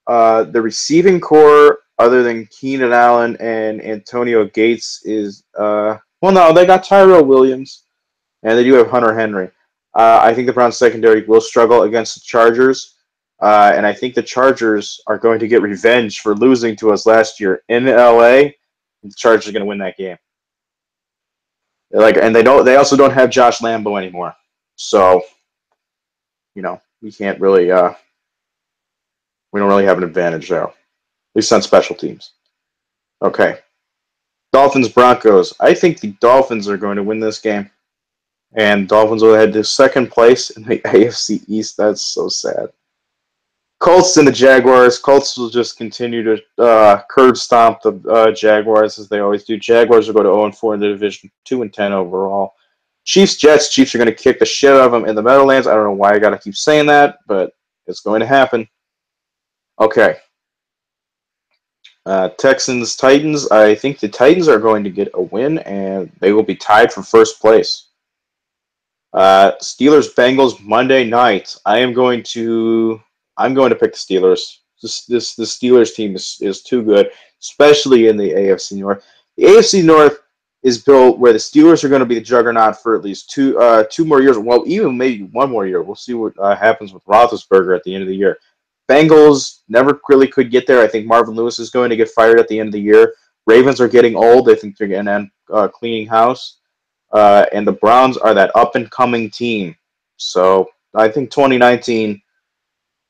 The receiving core, other than Keenan Allen and Antonio Gates, is no, they got Tyrell Williams, and they do have Hunter Henry. I think the Browns secondary will struggle against the Chargers, and I think the Chargers are going to get revenge for losing to us last year in LA. The Chargers are going to win that game. And they also don't have Josh Lambo anymore, so we can't really we don't really have an advantage there, at least on special teams. Okay, Dolphins, Broncos. I think the Dolphins are going to win this game, and Dolphins will head to second place in the AFC East. That's so sad. Colts and the Jaguars. Colts will just continue to curb stomp the Jaguars as they always do. Jaguars will go to 0-4 in the division, 2-10 overall. Chiefs, Jets. Chiefs are going to kick the shit out of them in the Meadowlands. I don't know why I got to keep saying that, but it's going to happen. Okay. Texans, Titans. I think the Titans are going to get a win, and they will be tied for first place. Steelers, Bengals, Monday night. I'm going to pick the Steelers. The Steelers team is too good, especially in the AFC North. The AFC North is built where the Steelers are going to be the juggernaut for at least two more years. Well, even maybe one more year. We'll see what happens with Roethlisberger at the end of the year. Bengals never really could get there. I think Marvin Lewis is going to get fired at the end of the year. Ravens are getting old. I think they're going to end cleaning house. And the Browns are that up-and-coming team. So I think 2019,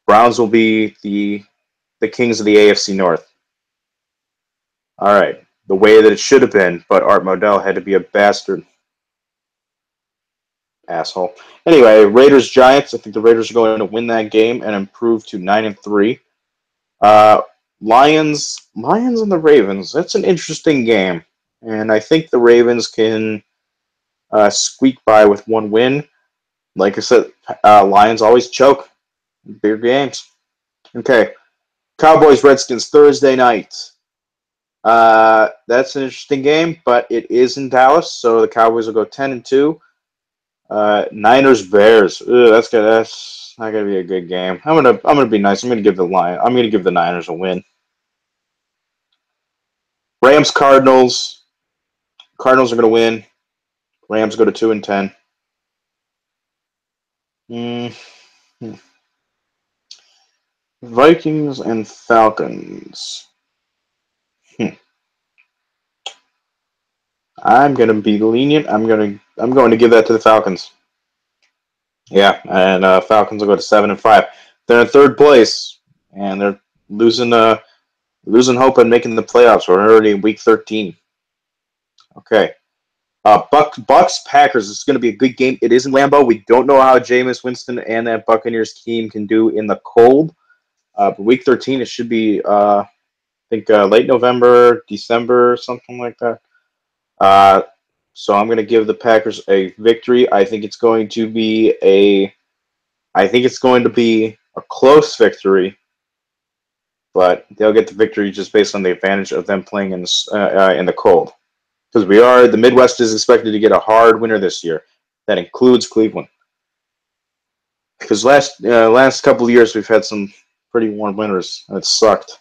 Browns will be the kings of the AFC North. All right. The way that it should have been, but Art Modell had to be a bastard. Asshole. Anyway, Raiders, Giants. I think the Raiders are going to win that game and improve to 9-3. Lions and the Ravens. That's an interesting game. And I think the Ravens can squeak by with one win. Like I said, Lions always choke in bigger games. Okay. Cowboys, Redskins, Thursday night. That's an interesting game, but it is in Dallas, so the Cowboys will go 10-2. Niners, Bears. That's not gonna be a good game. I'm gonna be nice. I'm gonna give the Niners a win. Rams, Cardinals. Cardinals are gonna win. Rams go to 2-10. Vikings and Falcons. I'm gonna be lenient. I'm going to give that to the Falcons. Yeah, and Falcons will go to 7-5. They're in third place, and they're losing hope on making the playoffs. We're already in week 13. Okay. Bucks Packers. This is going to be a good game. It is in Lambeau. We don't know how Jameis Winston and that Buccaneers team can do in the cold. But week 13, it should be I think late November, December, something like that. So I'm going to give the Packers a victory. I think it's going to be a close victory, but they'll get the victory just based on the advantage of them playing in the cold. Because the Midwest is expected to get a hard winter this year. That includes Cleveland. Because last couple of years we've had some pretty warm winters, and it sucked.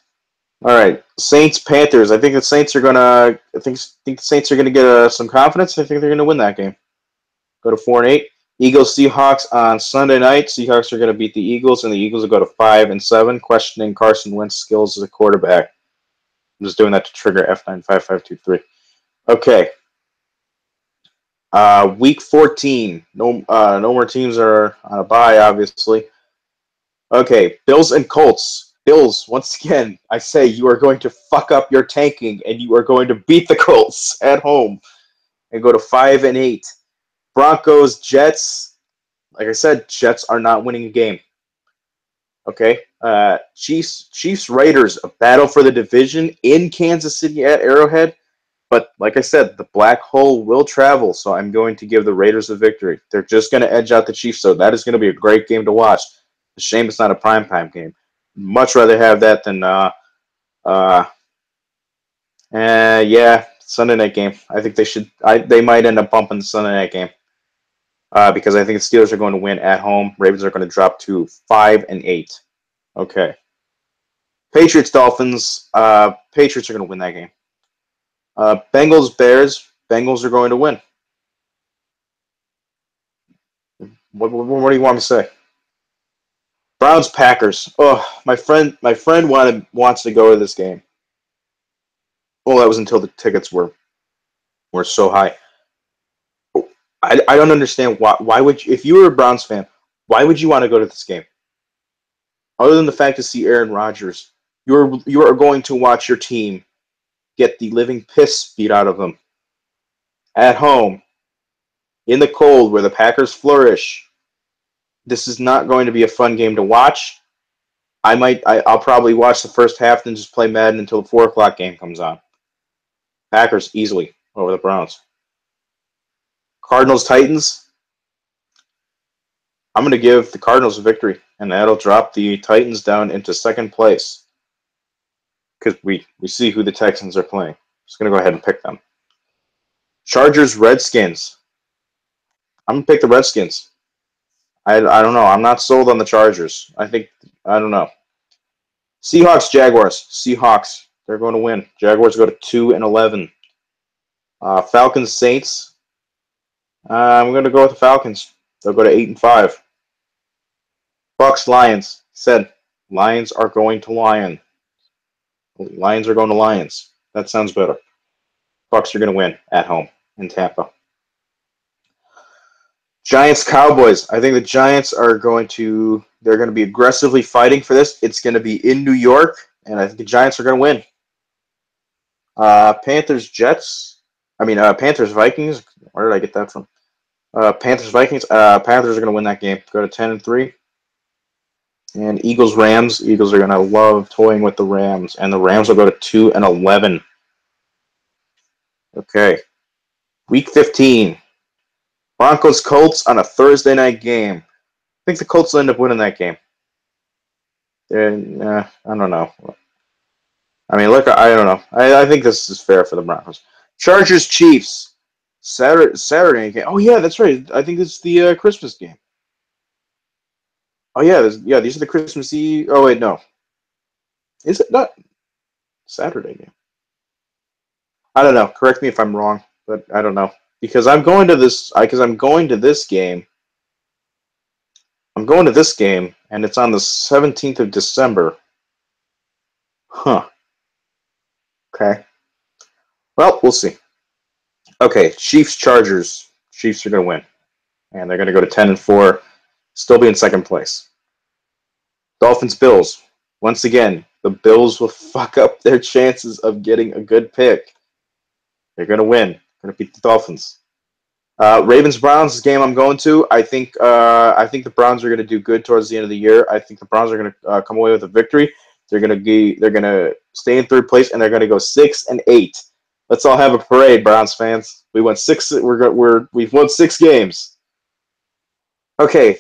All right, Saints, Panthers. I think the Saints are gonna. I think the Saints are gonna get some confidence. I think they're gonna win that game. Go to 4-8. Eagles, Seahawks on Sunday night. Seahawks are gonna beat the Eagles, and the Eagles will go to 5-7. Questioning Carson Wentz's skills as a quarterback. I'm just doing that to trigger F95523. Okay. Week 14. No more teams are on a bye, obviously. Okay, Bills and Colts. Bills, once again, I say you are going to fuck up your tanking and you are going to beat the Colts at home and go to 5-8. Broncos, Jets. Like I said, Jets are not winning a game. Okay. Chiefs, Raiders, a battle for the division in Kansas City at Arrowhead. But like I said, the black hole will travel, so I'm going to give the Raiders a victory. They're just going to edge out the Chiefs, so that is going to be a great game to watch. It's a shame it's not a primetime game. Much rather have that than Sunday night game. I think they should. They might end up bumping the Sunday night game because I think the Steelers are going to win at home. Ravens are going to drop to 5-8. Okay. Patriots, Dolphins. Patriots are going to win that game. Bengals, Bears. Bengals are going to win. What do you want me to say? Browns, Packers. Oh, my friend wants to go to this game. Well, that was until the tickets were so high. I don't understand why would you, if you were a Browns fan, why would you want to go to this game? Other than the fact to see Aaron Rodgers, you are going to watch your team get the living piss beat out of them at home in the cold where the Packers flourish. This is not going to be a fun game to watch. I'll probably watch the first half and just play Madden until the 4 o'clock game comes on. Packers easily over the Browns. Cardinals Titans. I'm going to give the Cardinals a victory, and that'll drop the Titans down into second place because we see who the Texans are playing. Just going to go ahead and pick them. Chargers Redskins. I'm going to pick the Redskins. I don't know. I'm not sold on the Chargers. I don't know. Seahawks Jaguars. Seahawks. They're going to win. Jaguars go to 2-11. Falcons Saints. I'm going to go with the Falcons. They'll go to 8-5. Bucks Lions. Said Lions are going to Lion. Lions are going to Lions. That sounds better. Bucks are going to win at home in Tampa. Giants Cowboys. I think the Giants are going to be aggressively fighting for this. It's going to be in New York, and I think the Giants are going to win. Panthers Vikings. Where did I get that from? Panthers Vikings. Panthers are going to win that game. Go to 10-3. And Eagles Rams. Eagles are going to love toying with the Rams, and the Rams will go to 2-11. Okay. Week 15. Broncos Colts on a Thursday night game. I think the Colts will end up winning that game. I don't know. I mean, look, I don't know. I think this is fair for the Broncos. Chargers Chiefs. Saturday game. Oh yeah, that's right. I think this is the Christmas game. Oh yeah, these are the Christmas Eve. Oh wait, no. Is it not Saturday game? I don't know. Correct me if I'm wrong, but I don't know. Because I'm going to this game. I'm going to this game, and it's on the 17th of December. Huh. Okay. Well, we'll see. Okay, Chiefs Chargers. Chiefs are going to win, and they're going to go to 10-4, still be in second place. Dolphins Bills. Once again, the Bills will fuck up their chances of getting a good pick. They're going to win. Going to beat the Dolphins. Ravens Browns is the game I'm going to. I think the Browns are going to do good towards the end of the year. I think the Browns are going to come away with a victory. They're going to stay in third place, and they're going to go 6-8. Let's all have a parade, Browns fans. We won 6. We've won 6 games. Okay,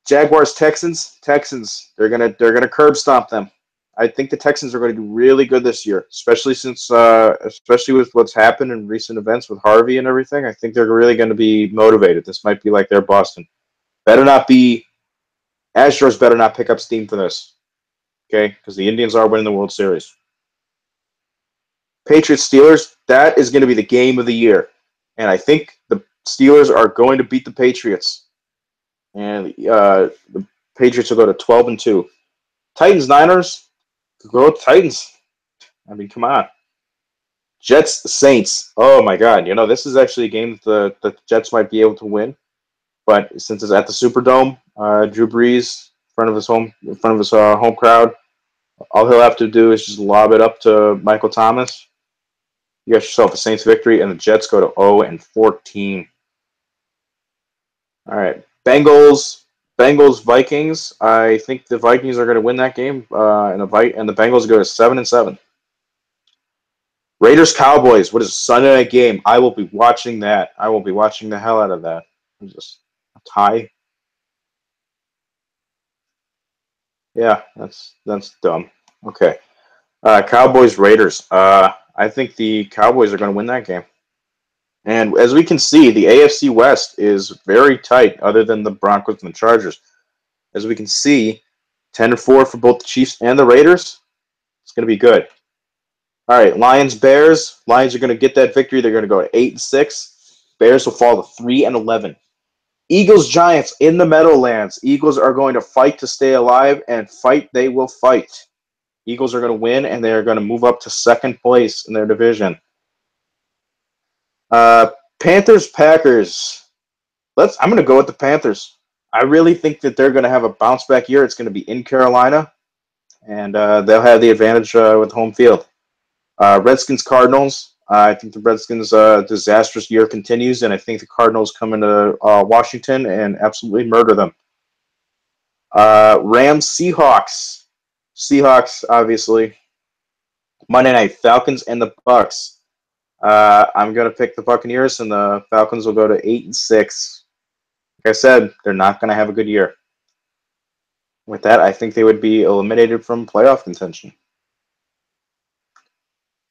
Jaguars Texans. Texans. They're gonna curb stomp them. I think the Texans are going to do really good this year, especially with what's happened in recent events with Harvey and everything. I think they're really going to be motivated. This might be like their Boston. Astros better not pick up steam for this, okay? Because the Indians are winning the World Series. Patriots Steelers. That is going to be the game of the year, and I think the Steelers are going to beat the Patriots, and the Patriots will go to 12-2. Titans Niners. Go Titans. I mean, come on. Jets Saints. Oh my God! This is actually a game that the Jets might be able to win, but since it's at the Superdome, Drew Brees in front of his home crowd, all he'll have to do is just lob it up to Michael Thomas. You got yourself a Saints victory, and the Jets go to 0-14. All right, Bengals Vikings. I think the Vikings are going to win that game, and the Bengals go to 7-7. Raiders Cowboys. What is a Sunday night game? I will be watching that. I will be watching the hell out of that. Just a tie. Yeah, that's dumb. Okay, Cowboys Raiders. I think the Cowboys are going to win that game. And as we can see, the AFC West is very tight, other than the Broncos and the Chargers. As we can see, 10-4 for both the Chiefs and the Raiders. It's going to be good. All right, Lions Bears. Lions are going to get that victory. They're going to go to 8-6. Bears will fall to 3-11. Eagles Giants in the Meadowlands. Eagles are going to fight to stay alive, and fight they will fight. Eagles are going to win, and they are going to move up to second place in their division. Panthers Packers. I'm going to go with the Panthers. I really think that they're going to have a bounce back year. It's going to be in Carolina, and they'll have the advantage with home field. Redskins Cardinals. I think the Redskins' disastrous year continues, and I think the Cardinals come into Washington and absolutely murder them. Rams Seahawks. Seahawks, obviously. Monday night, Falcons and the Bucks. I'm gonna pick the Buccaneers, and the Falcons will go to 8-6. Like I said, they're not gonna have a good year. With that, I think they would be eliminated from playoff contention.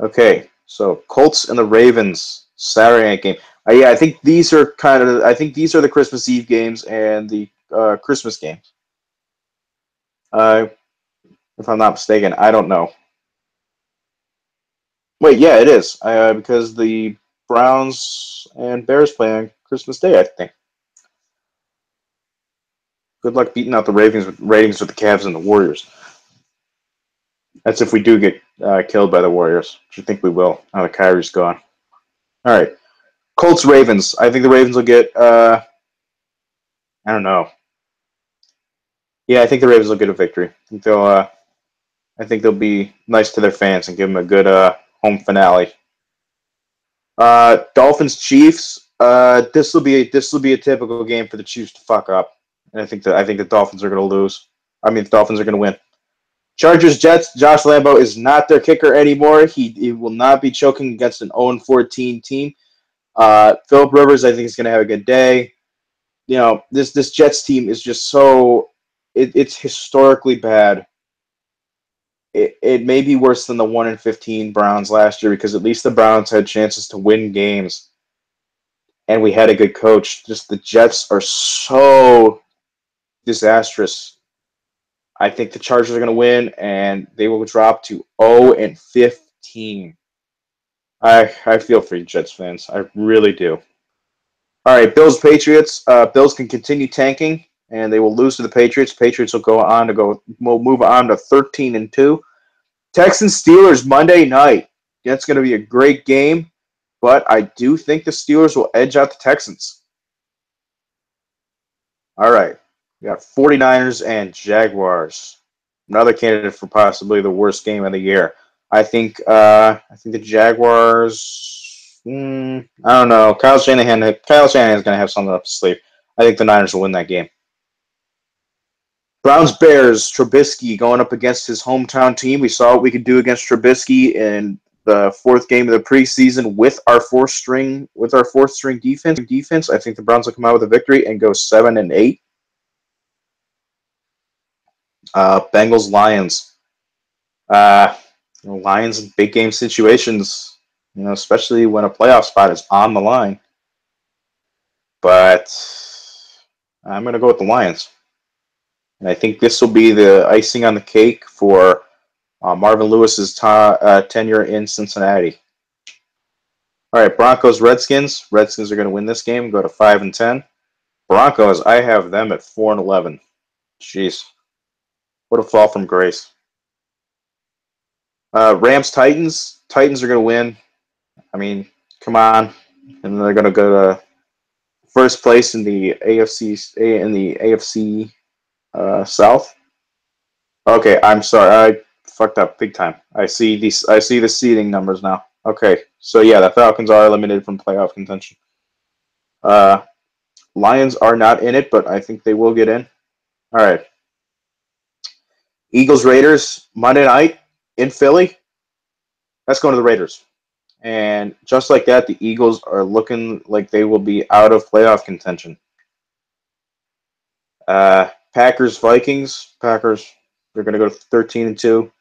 Okay, so Colts and the Ravens Saturday night game. Yeah, I think these are the Christmas Eve games and the Christmas games. If I'm not mistaken, I don't know. Wait, yeah, it is because the Browns and Bears play on Christmas Day, I think. Good luck beating out the ratings with the Cavs and the Warriors. That's if we do get killed by the Warriors, which I think we will. Now that Kyrie's gone. All right, Colts Ravens. I think the Ravens will get. I don't know. Yeah, I think the Ravens will get a victory. I think they'll be nice to their fans and give them a good home finale. Dolphins Chiefs. This will be a typical game for the Chiefs to fuck up, and I think the Dolphins are going to lose. I mean, the Dolphins are going to win. Chargers Jets. Josh Lambo is not their kicker anymore. He will not be choking against an 0-14 team. Philip Rivers, I think, is going to have a good day. You know, this Jets team is just so it's historically bad. It may be worse than the 1-15 Browns last year because at least the Browns had chances to win games, and we had a good coach. Just the Jets are so disastrous. I think the Chargers are going to win, and they will drop to 0-15. I feel for you, Jets fans. I really do. All right, Bills Patriots. Bills can continue tanking, and they will lose to the Patriots. Patriots will move on to 13-2. Texans Steelers Monday night. That's going to be a great game, but I do think the Steelers will edge out the Texans. All right, we got 49ers and Jaguars. Another candidate for possibly the worst game of the year. I think the Jaguars. I don't know. Kyle Shanahan is going to have something up his sleeve. I think the Niners will win that game. Browns Bears. Trubisky going up against his hometown team. We saw what we could do against Trubisky in the fourth game of the preseason with our fourth string defense. I think the Browns will come out with a victory and go 7-8. Bengals Lions. Lions in big game situations, especially when a playoff spot is on the line. But I'm going to go with the Lions. And I think this will be the icing on the cake for Marvin Lewis's tenure in Cincinnati. All right, Broncos Redskins. Redskins are going to win this game, go to 5-10. Broncos, I have them at 4-11. Jeez, what a fall from grace. Rams Titans. Titans are going to win. I mean, come on, and they're going to go to first place in the AFC South. Okay, I'm sorry, I fucked up big time. I see the seeding numbers now. Okay, so yeah, the Falcons are eliminated from playoff contention. Lions are not in it, but I think they will get in. All right. Eagles Raiders Monday night in Philly. That's going to the Raiders. And just like that, the Eagles are looking like they will be out of playoff contention. Packers Vikings. Packers, they're going to go to 13-2.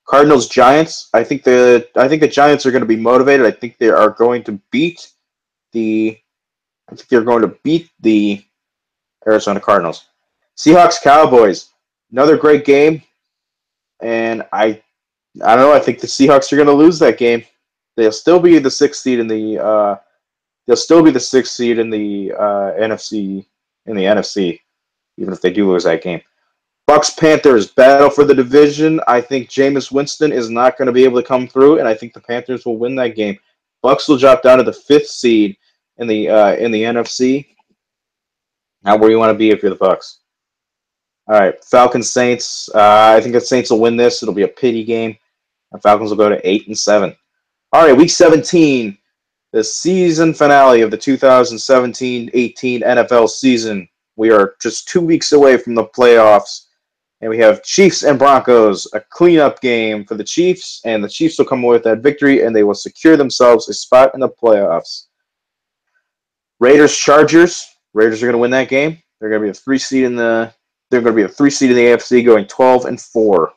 Cardinals Giants. I think the Giants are going to be motivated. I think they are going to beat the Arizona Cardinals. Seahawks Cowboys. Another great game. And I don't know. I think the Seahawks are going to lose that game. They'll still be the sixth seed in the NFC, even if they do lose that game. Bucks Panthers battle for the division. I think Jameis Winston is not going to be able to come through, and I think the Panthers will win that game. Bucks will drop down to the fifth seed in the NFC. Not where you want to be if you're the Bucks. All right, Falcons Saints. I think the Saints will win this. It'll be a pity game. The Falcons will go to 8-7. All right, Week 17, the season finale of the 2017-18 NFL season. We are just 2 weeks away from the playoffs, And we have Chiefs and Broncos, a cleanup game for the Chiefs, and the Chiefs will come away with that victory, and they will secure themselves a spot in the playoffs. Raiders Chargers. Raiders are going to win that game. They're going to be a 3 seed in the. They're going to be a 3 seed in the AFC, going 12-4.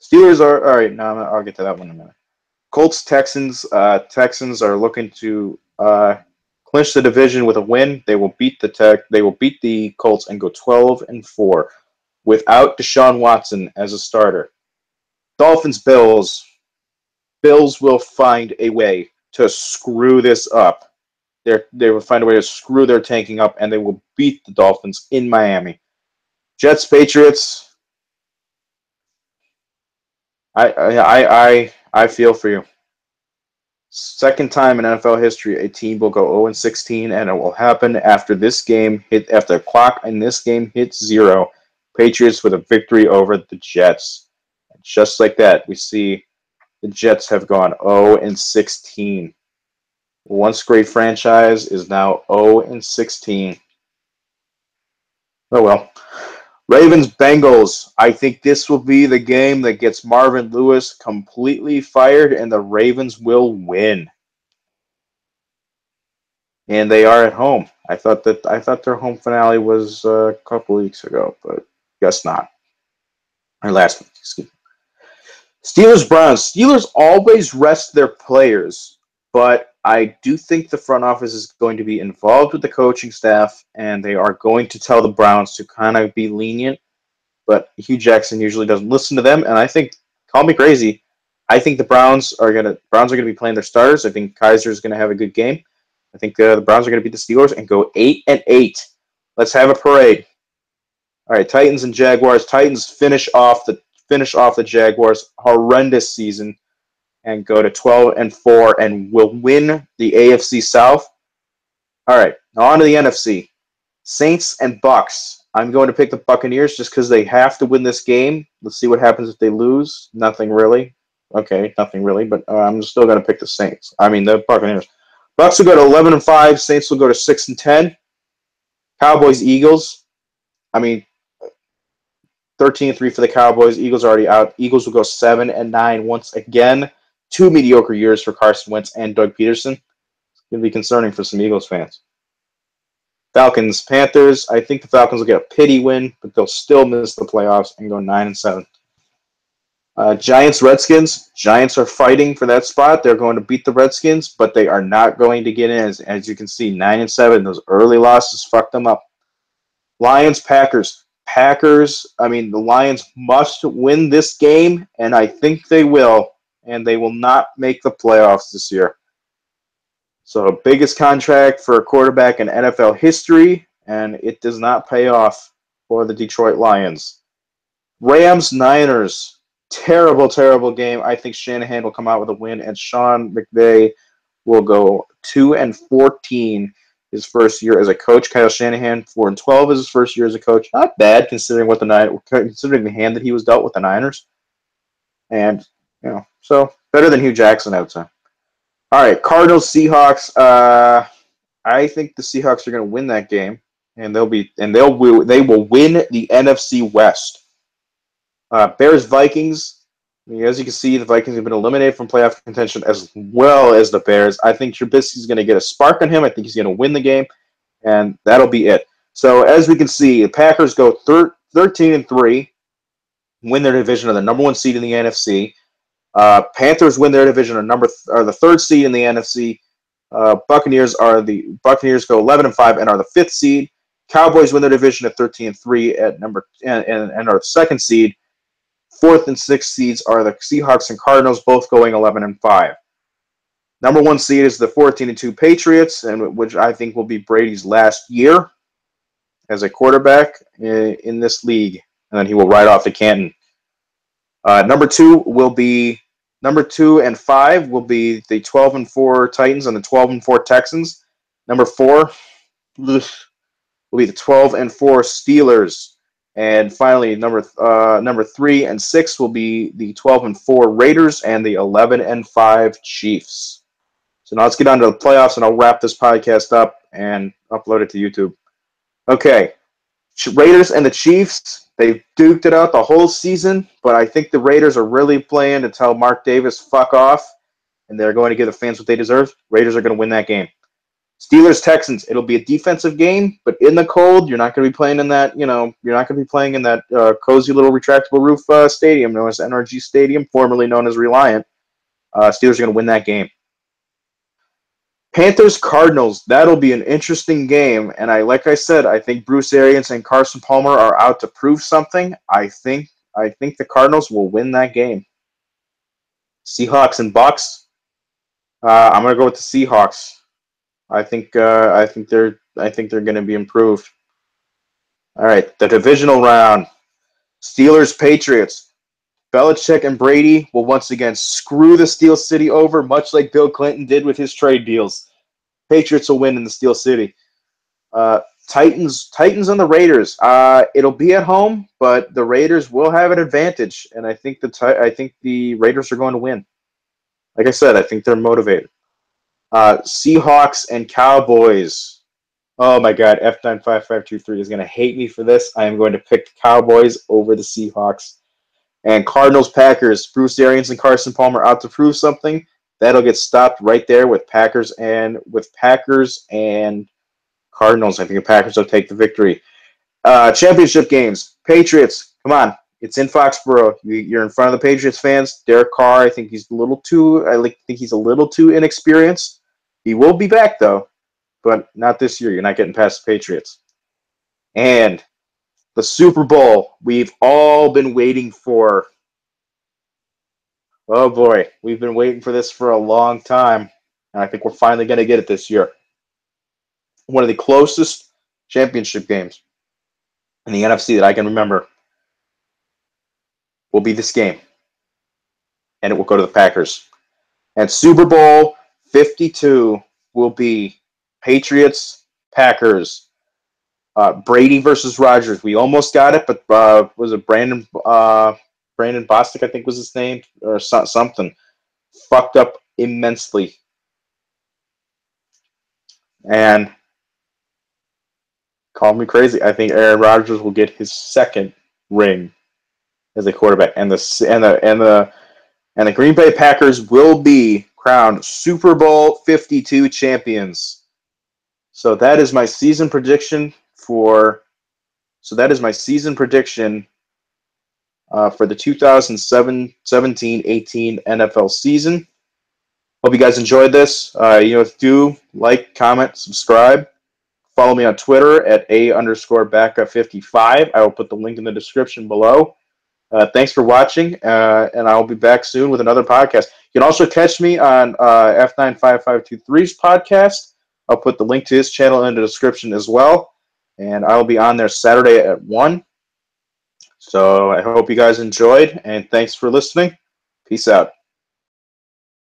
Steelers are all right. No, I'll get to that one in a minute. Colts Texans. Texans are looking to clinch the division with a win. They will beat the Colts and go 12-4 without Deshaun Watson as a starter. Dolphins Bills. Bills will find a way to screw this up. They will find a way to screw their tanking up, and they will beat the Dolphins in Miami. Jets Patriots. I feel for you. Second time in NFL history, a team will go 0-16, and it will happen after this game after the clock in this game hits 0. Patriots with a victory over the Jets. And just like that, we see the Jets have gone 0-16. Once great franchise is now 0-16. Oh well. Ravens Bengals. I think this will be the game that gets Marvin Lewis completely fired, and the Ravens will win. And they are at home. I thought their home finale was a couple weeks ago, but guess not. Or last week, excuse me. Steelers Browns. Steelers always rest their players, but I do think the front office is going to be involved with the coaching staff, and they are going to tell the Browns to kind of be lenient. But Hugh Jackson usually doesn't listen to them, and I think, call me crazy, I think the Browns are gonna be playing their starters. I think Kaiser is gonna have a good game. I think the Browns are gonna beat the Steelers and go 8-8. Let's have a parade. All right, Titans and Jaguars. Titans finish off the Jaguars' horrendous season and go to 12-4 and will win the AFC South. All right, now on to the NFC. Saints and Bucks. I'm going to pick the Buccaneers just because they have to win this game. Let's see what happens if they lose. Nothing really. Okay, nothing really, but I'm still going to pick the Buccaneers. Bucks will go to 11-5. Saints will go to 6-10. Cowboys, Eagles. 13-3 for the Cowboys. Eagles are already out. Eagles will go 7-9 once again. 2 mediocre years for Carson Wentz and Doug Peterson. It's going to be concerning for some Eagles fans. Falcons, Panthers. I think the Falcons will get a pity win, but they'll still miss the playoffs and go 9-7. Giants, Redskins. Giants are fighting for that spot. They're going to beat the Redskins, but they are not going to get in. As you can see, 9-7. Those early losses fucked them up. Lions, Packers. The Lions must win this game, and I think they will, and they will not make the playoffs this year. So, biggest contract for a quarterback in NFL history, and it does not pay off for the Detroit Lions. Rams, Niners. Terrible, terrible game. I think Shanahan will come out with a win, and Sean McVay will go 2-14 his first year as a coach. Kyle Shanahan 4-12 is his first year as a coach. Not bad considering the hand that he was dealt with the Niners. And so better than Hugh Jackson, I would say. All right, Cardinals, Seahawks. I think the Seahawks are going to win that game, and they will win the NFC West. Bears, Vikings. As you can see, the Vikings have been eliminated from playoff contention as well as the Bears. I think Trubisky's going to get a spark on him. I think he's going to win the game, and that'll be it. So as we can see, the Packers go 13-3, win their division, are the number 1 seed in the NFC. Panthers win their division, are the 3rd seed in the NFC. Buccaneers go 11-5 and are the 5th seed. Cowboys win their division at 13-3 and are the 2nd seed. 4th and 6th seeds are the Seahawks and Cardinals, both going 11-5. Number 1 seed is the 14-2 Patriots, which I think will be Brady's last year as a quarterback in this league, and then he will ride off to Canton. Number 2 and 5 will be the 12-4 Titans and the 12-4 Texans. Number 4 will be the 12-4 Steelers. And finally, number 3 and 6 will be the 12-4 Raiders and the 11-5 Chiefs. So now let's get on to the playoffs, and I'll wrap this podcast up and upload it to YouTube. Okay, Raiders and the Chiefs, they've duked it out the whole season, but I think the Raiders are really playing to tell Mark Davis fuck off, and they're going to give the fans what they deserve. Raiders are going to win that game. Steelers Texans, it'll be a defensive game, but in the cold, you're not going to be playing in that, you're not going to be playing in that cozy little retractable roof stadium known as NRG Stadium, formerly known as Reliant. Steelers are going to win that game. Panthers Cardinals, that'll be an interesting game, and like I said, I think Bruce Arians and Carson Palmer are out to prove something. I think the Cardinals will win that game. Seahawks and Bucks, I'm going to go with the Seahawks. I think they're going to be improved. All right, the divisional round. Steelers Patriots. Belichick and Brady will once again screw the Steel City over, much like Bill Clinton did with his trade deals. Patriots will win in the Steel City. Titans and the Raiders. It'll be at home, but the Raiders will have an advantage, and I think the Raiders are going to win. Like I said, I think they're motivated. Seahawks and Cowboys. Oh my God, F95523 is going to hate me for this. I am going to pick the Cowboys over the Seahawks. And Cardinals Packers. Bruce Arians and Carson Palmer out to prove something. That'll get stopped right there with Packers and Cardinals. I think the Packers will take the victory. Championship games. Patriots. Come on. It's in Foxborough. You're in front of the Patriots fans. Derek Carr, I think he's a little too inexperienced. He will be back though, but not this year. You're not getting past the Patriots. And the Super Bowl we've all been waiting for. Oh boy, we've been waiting for this for a long time, and I think we're finally going to get it this year. One of the closest championship games in the NFC that I can remember will be this game, and it will go to the Packers. And Super Bowl 52 will be Patriots, Packers, Brady versus Rodgers. We almost got it, but was it Brandon Bostic, I think was his name, or something. Fucked up immensely. And call me crazy, I think Aaron Rodgers will get his second ring as a quarterback, and the Green Bay Packers will be crowned Super Bowl 52 champions. So that is my season prediction for the 2017-18 NFL season. Hope you guys enjoyed this. Do like, comment, subscribe. Follow me on Twitter at @A_backup55. I will put the link in the description below. Thanks for watching, and I'll be back soon with another podcast. You can also catch me on F95523's podcast. I'll put the link to his channel in the description as well, and I'll be on there Saturday at 1. So I hope you guys enjoyed, and thanks for listening. Peace out.